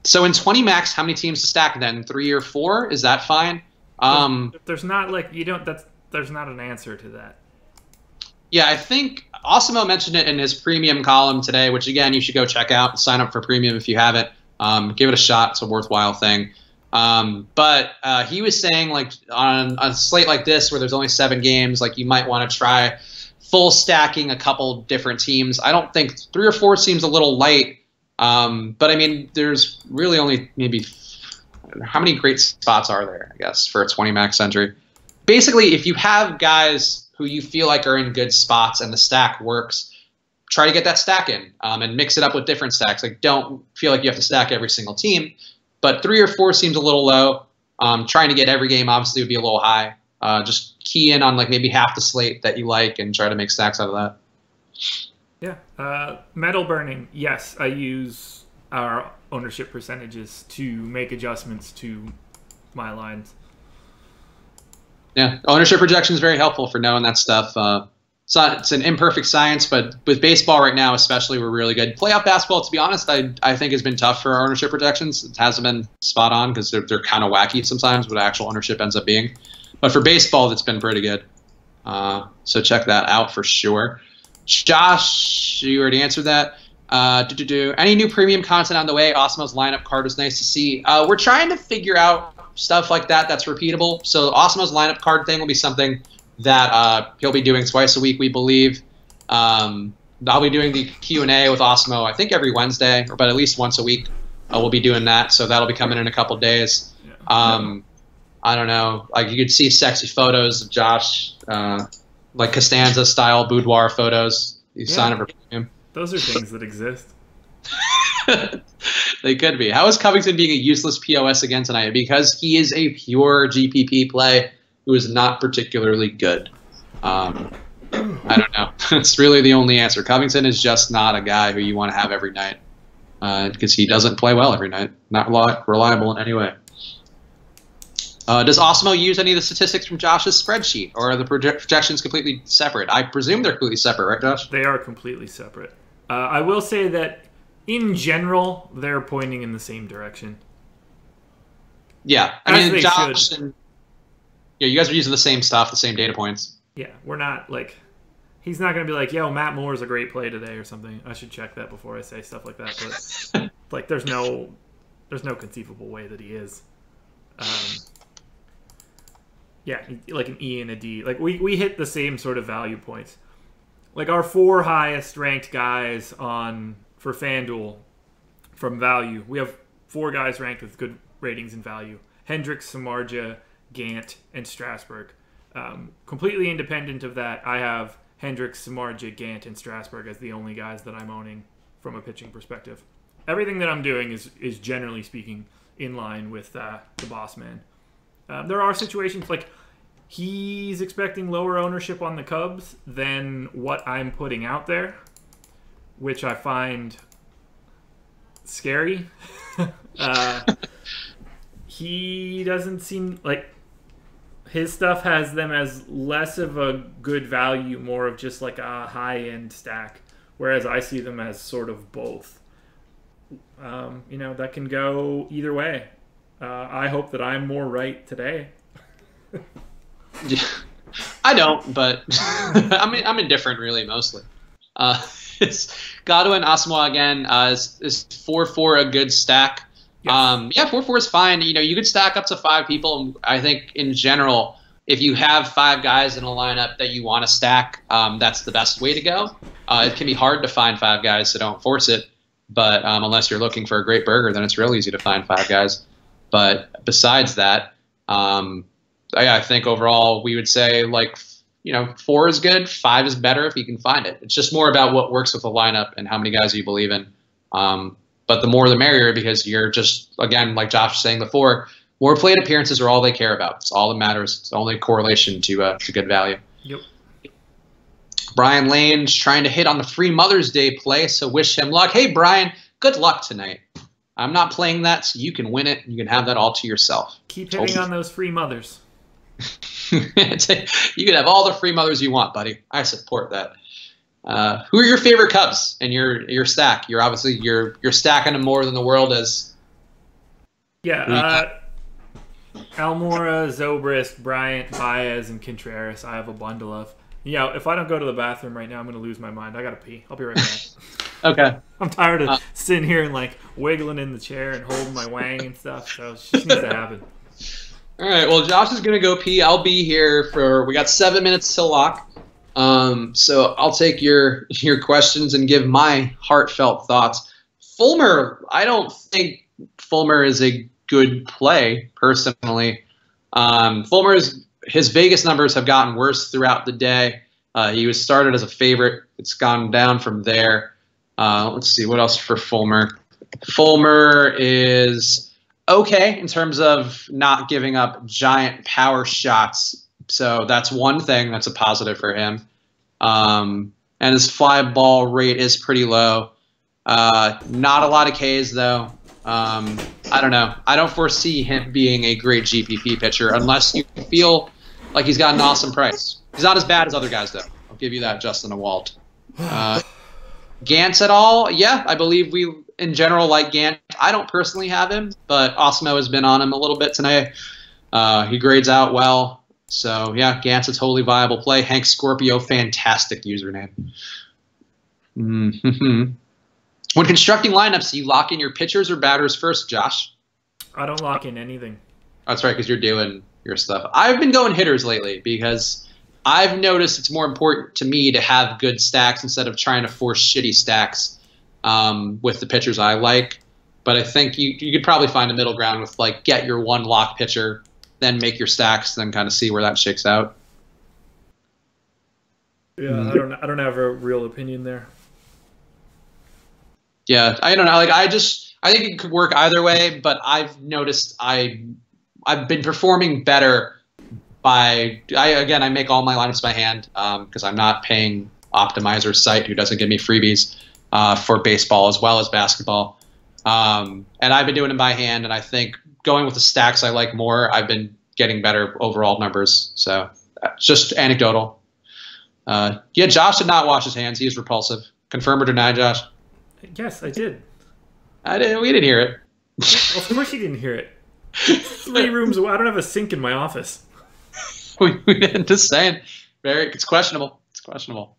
So in 20 max, how many teams to stack then? 3 or 4? Is that fine? There's not like there's not an answer to that. Yeah, I think Osimo mentioned it in his premium column today, which again you should go check out and sign up for premium if you haven't. Give it a shot; it's a worthwhile thing. But he was saying, like, on a slate like this where there's only 7 games, like, you might want to try full stacking a couple different teams. I don't think 3 or 4 seems a little light. But I mean, there's really only maybe how many great spots are there, I guess, for a 20 max entry. Basically, if you have guys who you feel like are in good spots and the stack works, try to get that stack in and mix it up with different stacks. Like, don't feel like you have to stack every single team. But 3 or 4 seems a little low. Trying to get every game obviously would be a little high. Just key in on like maybe half the slate that you like and try to make stacks out of that. Yeah. Metal burning. Yes, I use our ownership percentages to make adjustments to my lines. Yeah, ownership projection is very helpful for knowing that stuff. It's an imperfect science, but with baseball right now especially, we're really good. Playoff basketball, to be honest, I think has been tough for our ownership projections. It hasn't been spot on because they're kind of wacky sometimes what actual ownership ends up being. But for baseball, it's been pretty good. So check that out for sure. Josh, you already answered that. Any new premium content on the way? Osmo's lineup card was nice to see. We're trying to figure out stuff like that's repeatable. So Osmo's lineup card thing will be something that he'll be doing twice a week, we believe. I'll be doing the Q&A with Osmo, I think every Wednesday, but at least once a week. We'll be doing that, so that'll be coming in a couple days. I don't know, like you could see sexy photos of Josh, like Costanza-style boudoir photos. You sign up for premium. Those are things that exist. They could be. How is Covington being a useless POS again tonight? Because he is a pure GPP play who is not particularly good. I don't know. It's really the only answer. Covington is just not a guy who you want to have every night because he doesn't play well every night. Not reliable in any way. Does Osmo use any of the statistics from Josh's spreadsheet, or are the projections completely separate? I presume they're completely separate, right, Josh? They are completely separate. I will say that, in general, they're pointing in the same direction. Yeah, I mean, Josh and you guys are using the same stuff, the same data points. Yeah, we're not like he's not going to be like, yo, Matt Moore's a great play today or something. I should check that before I say stuff like that. But like, there's no conceivable way that he is. Yeah, like an E and a D. Like we hit the same sort of value points. Like our 4 highest ranked guys for FanDuel from value. We have 4 guys ranked with good ratings and value. Hendricks, Samardzija, Gant, and Strasburg. Completely independent of that, I have Hendricks, Samardzija, Gant, and Strasburg as the only guys that I'm owning from a pitching perspective. Everything that I'm doing is generally speaking in line with the boss man. There are situations like he's expecting lower ownership on the Cubs than what I'm putting out there, which I find scary. He doesn't seem like his stuff has them as less of a good value, more of just like a high-end stack, whereas I see them as sort of both. That can go either way. I hope that I'm more right today. I don't, but I'm indifferent really mostly. It's Godwin Asamoah again. Is 4-4 a good stack? Yes. 4-4 is fine. You could stack up to 5 people. I think in general, if you have 5 guys in a lineup that you want to stack, that's the best way to go. It can be hard to find 5 guys, so don't force it. But unless you're looking for a great burger, then it's real easy to find 5 guys. But besides that, I think overall we would say 4 is good, 5 is better if you can find it. It's just more about what works with the lineup and how many guys you believe in. But the more the merrier, because you're just, again, like Josh was saying before, more plate appearances are all they care about. It's all that matters. It's the only correlation to good value. Yep. Brian Lane's trying to hit on the free Mother's Day play, so wish him luck. Hey, Brian, good luck tonight. I'm not playing that, so you can win it. You can have that all to yourself. Keep hitting on those free mothers. You can have all the free mothers you want, buddy. I support that. Who are your favorite Cubs in your stack? You're obviously you're stacking them more than the world is. Yeah, Almora, Zobrist, Bryant, Baez, and Contreras. I have a bundle of. If I don't go to the bathroom right now, I'm going to lose my mind. I got to pee. I'll be right back. Okay. I'm tired of sitting here and like wiggling in the chair and holding my wang and stuff. So it just needs to happen. All right. Well, Josh is gonna go pee. I'll be here for. We got 7 minutes till lock. So I'll take your questions and give my heartfelt thoughts. Fulmer, I don't think Fulmer is a good play personally. His Vegas numbers have gotten worse throughout the day. He was started as a favorite. It's gone down from there. Let's see what else for Fulmer. Fulmer is okay in terms of not giving up giant power shots. So that's one thing that's a positive for him. And his fly ball rate is pretty low. Not a lot of Ks though. I don't know. I don't foresee him being a great GPP pitcher unless you feel like he's got an awesome price. He's not as bad as other guys though. I'll give you that, Justin Awalt. Gantz at all? Yeah, I believe we in general like Gant. I don't personally have him, but Osmo has been on him a little bit tonight. He grades out well. So, yeah, Gant's a totally viable play. Hank Scorpio, fantastic username. Mm-hmm. When constructing lineups, do you lock in your pitchers or batters first, Josh? I don't lock in anything. That's right, because you're doing your stuff. I've been going hitters lately because I've noticed it's more important to me to have good stacks instead of trying to force shitty stacks with the pitchers I like. But I think you could probably find a middle ground with, like, get your one lock pitcher, then make your stacks, then kind of see where that shakes out. Yeah, I don't have a real opinion there. Yeah, I don't know. Like, I think it could work either way, but I've noticed I've been performing better I make all my lineups by hand because I'm not paying Optimizer's site, who doesn't give me freebies for baseball as well as basketball. And I've been doing them by hand, and I think going with the stacks I like more, I've been getting better overall numbers. So just anecdotal. Yeah, Josh did not wash his hands. He is repulsive. Confirm or deny, Josh? Yes, I did. We didn't hear it. Well, of course you didn't hear it. 3 rooms away. I don't have a sink in my office. we didn't. Just saying. It's questionable. It's questionable.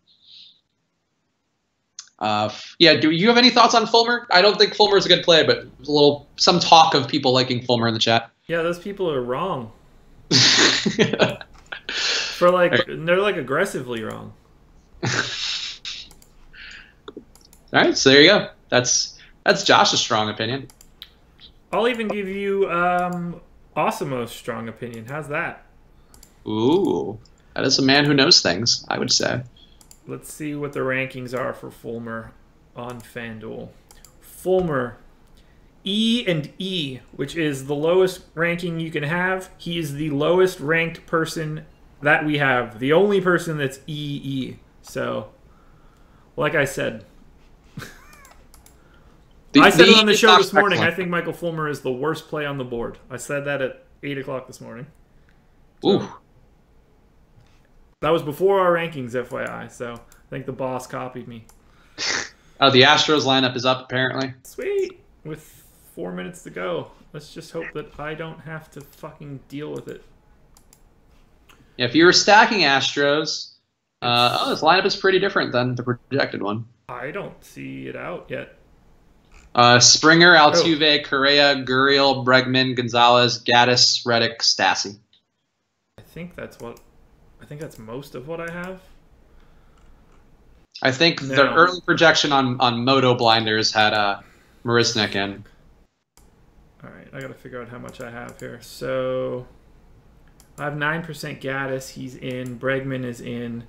Yeah. Do you have any thoughts on Fulmer? I don't think Fulmer is a good play, but there's some talk of people liking Fulmer in the chat. Yeah, those people are wrong. They're like aggressively wrong. All right, so there you go. That's Josh's strong opinion. I'll even give you Osimo's strong opinion. How's that? Ooh, that is a man who knows things, I would say. Let's see what the rankings are for Fulmer on FanDuel. Fulmer, E and E, which is the lowest ranking you can have. He is the lowest ranked person that we have. The only person that's EE. So, like I said, I said it on the show this morning. I think Michael Fulmer is the worst play on the board. I said that at 8 o'clock this morning. So, ooh. That was before our rankings, FYI. So I think the boss copied me. Oh, the Astros lineup is up, apparently. Sweet. With 4 minutes to go. Let's just hope that I don't have to fucking deal with it. Yeah, if you were stacking Astros, this lineup is pretty different than the projected one. I don't see it out yet. Springer, Altuve, Correa, Gurriel, Bregman, Gonzalez, Gaddis, Reddick, Stassi. I think that's most of what I have. I think the early projection on Moto Blinders had Marisnik in. All right, I got to figure out how much I have here. So I have 9% Gaddis. He's in. Bregman is in.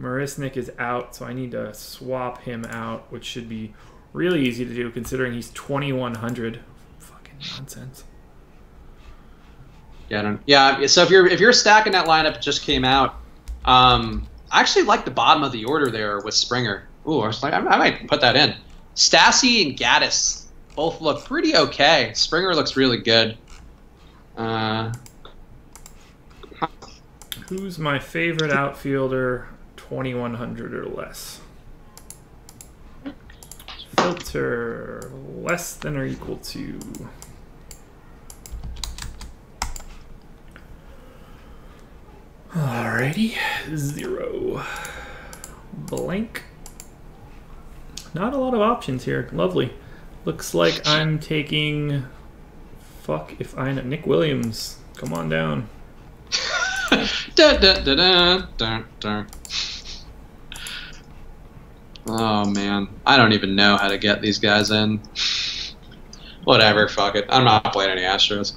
Marisnik is out, so I need to swap him out, which should be really easy to do considering he's 2,100. Fucking nonsense. Yeah. So if you're stacking that lineup, it just came out. I actually like the bottom of the order there with Springer. Ooh, I was like, I might put that in. Stassi and Gaddis both look pretty okay. Springer looks really good. Who's my favorite outfielder? 2,100 or less. Filter less than or equal to. Alrighty, 0 blank. not a lot of options here. Lovely. Looks like I'm taking... Fuck if I know. Nick Williams. Come on down. Dun, dun, dun, dun, dun, dun. Oh, man. I don't even know how to get these guys in. Whatever, fuck it. I'm not playing any Astros.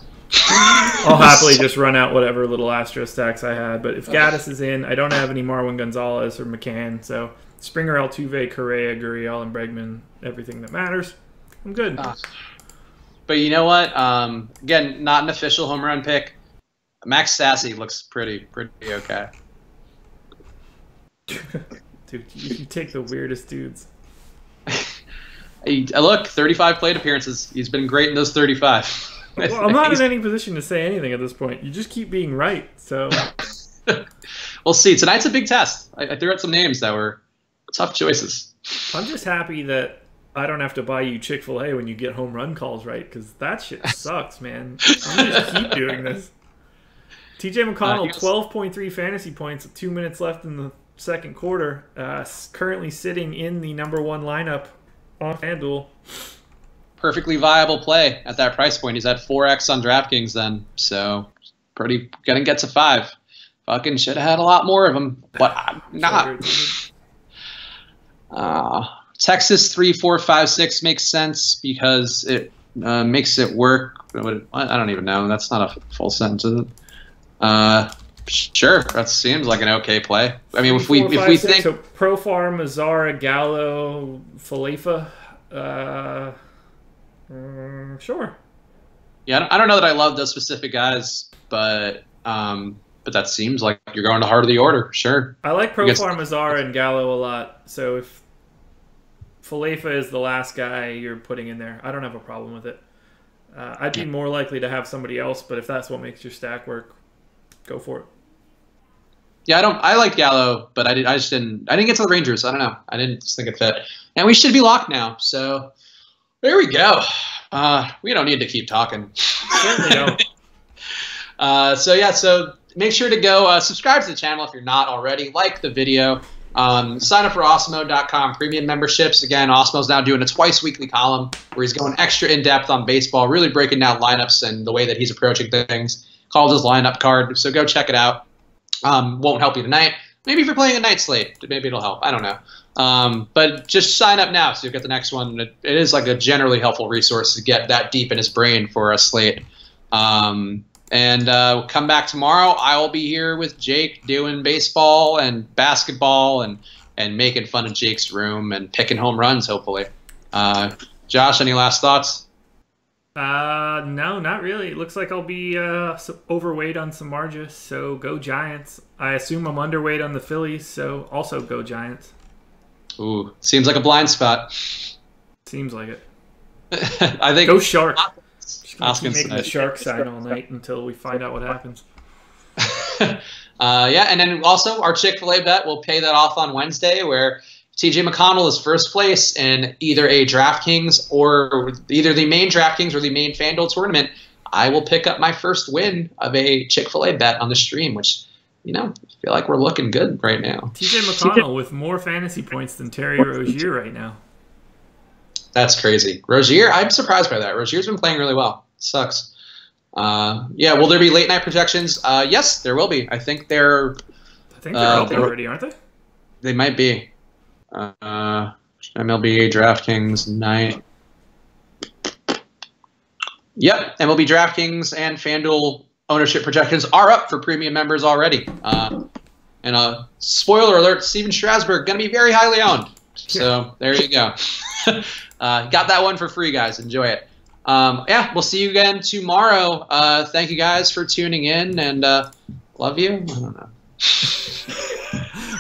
I'll happily just run out whatever little Astro stacks I had. But if Gaddis is in, I don't have any Marwin Gonzalez or McCann. So Springer, Altuve, Correa, Gurriel, and Bregman, everything that matters. I'm good. But you know what? Again, not an official home run pick. Max Sassy looks pretty okay. Dude, you take the weirdest dudes. Look, 35 plate appearances. He's been great in those 35. Well, I'm not in any position to say anything at this point. You just keep being right, so... We'll see. Tonight's a big test. I threw out some names that were tough choices. I'm just happy that I don't have to buy you Chick-fil-A when you get home run calls right, because that shit sucks, man. I'm going to just keep doing this. TJ McConnell, 12.3 fantasy points with 2 minutes left in the second quarter. Currently sitting in the #1 lineup on FanDuel. Perfectly viable play at that price point. He's at 4x on DraftKings then, so gonna get to 5. Fucking should have had a lot more of them, but I'm not. Texas 3, 4, 5, 6 makes sense because it makes it work. I don't even know. That's not a full sentence, is it? Sure, that seems like an okay play. I mean, if we think so, Profar, Mazzara, Gallo, Falefa, sure. Yeah, I don't know that I love those specific guys, but that seems like you're going to heart of the order. Sure. I like Profar, Mazzara, and Gallo a lot. So if Falefa is the last guy you're putting in there, I don't have a problem with it. I'd be more likely to have somebody else, but if that's what makes your stack work, go for it. Yeah, I like Gallo, but I didn't get to the Rangers. I don't know. I didn't just think it fit. And we should be locked now. So there we go. We don't need to keep talking. Certainly don't. So make sure to go subscribe to the channel if you're not already. Like the video. Sign up for Osmo.com premium memberships. Again, Osmo's now doing a twice weekly column where he's going extra in-depth on baseball, really breaking down lineups and the way that he's approaching things. Called his lineup card, so go check it out. Won't help you tonight. Maybe if you're playing a night slate, maybe it'll help. I don't know. But just sign up now so you'll get the next one. It is like a generally helpful resource to get that deep in his brain for a slate. Come back tomorrow. I will be here with Jake doing baseball and basketball and making fun of Jake's room and picking home runs, hopefully. Josh, any last thoughts? No, not really. It looks like I'll be overweight on Samardzija, so go Giants. I assume I'm underweight on the Phillies, so also go Giants. Ooh, seems like a blind spot. Seems like it. I think go Shark. Just gonna keep making the Shark sign all night until we find out what happens. And then also our Chick-fil-A bet, we'll pay that off on Wednesday, where TJ McConnell is first place in either a DraftKings or either the main DraftKings or the main FanDuel tournament. I will pick up my first win of a Chick-fil-A bet on the stream, which, I feel like we're looking good right now. TJ McConnell with more fantasy points than Terry Rozier right now. That's crazy. Rozier, I'm surprised by that. Rozier's been playing really well. Sucks. Will there be late night projections? Yes, there will be. I think they're up already, aren't they? They might be. MLB DraftKings night. Yep, MLB DraftKings and FanDuel ownership projections are up for premium members already. And spoiler alert, Steven Strasburg going to be very highly owned. So there you go. Got that one for free, guys. Enjoy it. We'll see you again tomorrow. Thank you guys for tuning in, and love you. I don't know.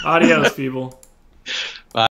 Adios, people.